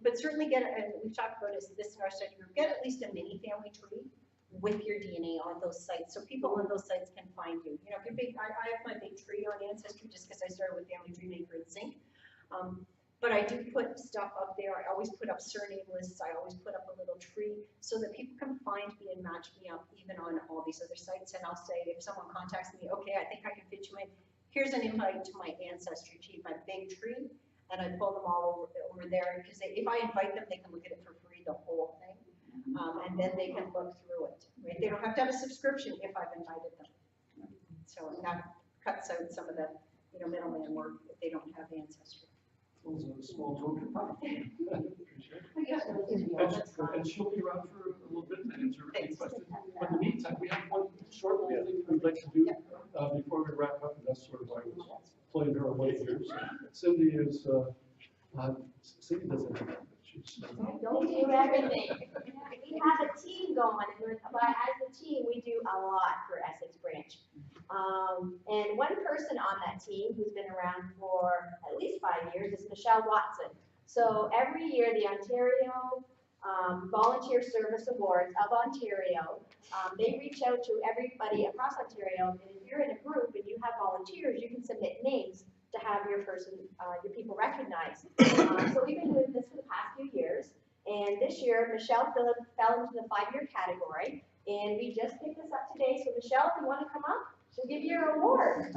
But certainly and we've talked about this in our study group, get at least a mini family tree with your DNA on those sites, so people on those sites can find you. You know, if you're big, I have my big tree on Ancestry just because I started with Family Tree Maker and Zinc. But I do put stuff up there. I always put up surname lists. I always put up a little tree so that people can find me and match me up even on all these other sites. And I'll say, if someone contacts me, okay, I think I can fit you in. Here's an invite to my Ancestry tree, my big tree. And I pull them all over there, because if I invite them, they can look at it for free, the whole thing. And then they can look through it, right? They don't have to have a subscription if I've invited them. So that cuts out some of the, you know, middleman work if they don't have Ancestry. Those are small token. Appreciate it. And she'll be around for a little bit to answer any questions. But in the meantime, we have one short little thing we'd like to do before we wrap up, and that's sort of why I was playing her away here. So Cindy is, Cindy doesn't have it. She's, Don't do everything. We have a team going, but as a team, we do a lot for Essex branch. And one person on that team who's been around for at least 5 years is Michelle Watson. So every year, the Ontario Volunteer Service Awards of Ontario, they reach out to everybody across Ontario, and if you're in a group and you have volunteers, you can submit names to have your people recognized. So we've been doing this for the past few years, and this year Michelle fell into the 5-year category, and we just picked this up today. So Michelle, if you want to come up, she'll give you your award.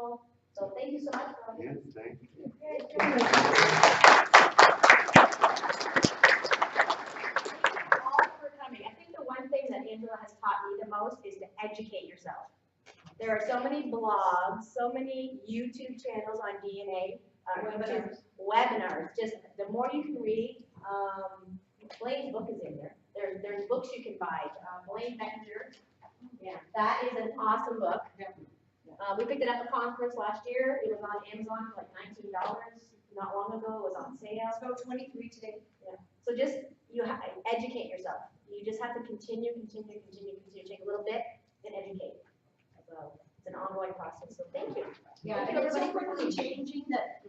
people. So thank you so much for all Yes, thank you. all for coming. I think the one thing that Angela has taught me the most is to educate yourself. There are so many blogs, so many YouTube channels on DNA, webinars. Just the more you can read, Blaine's book is in there. There's books you can buy. Blaine Becker. Yeah, that is an awesome book. We picked it up at a conference last year. It was on Amazon for like $19. Not long ago, it was on sale. It's about 23 today. Yeah. So just educate yourself. You just have to continue, take a little bit and educate. So it's an ongoing process. So thank you. Yeah, Thank and you, it's so everybody, for quickly coming. changing that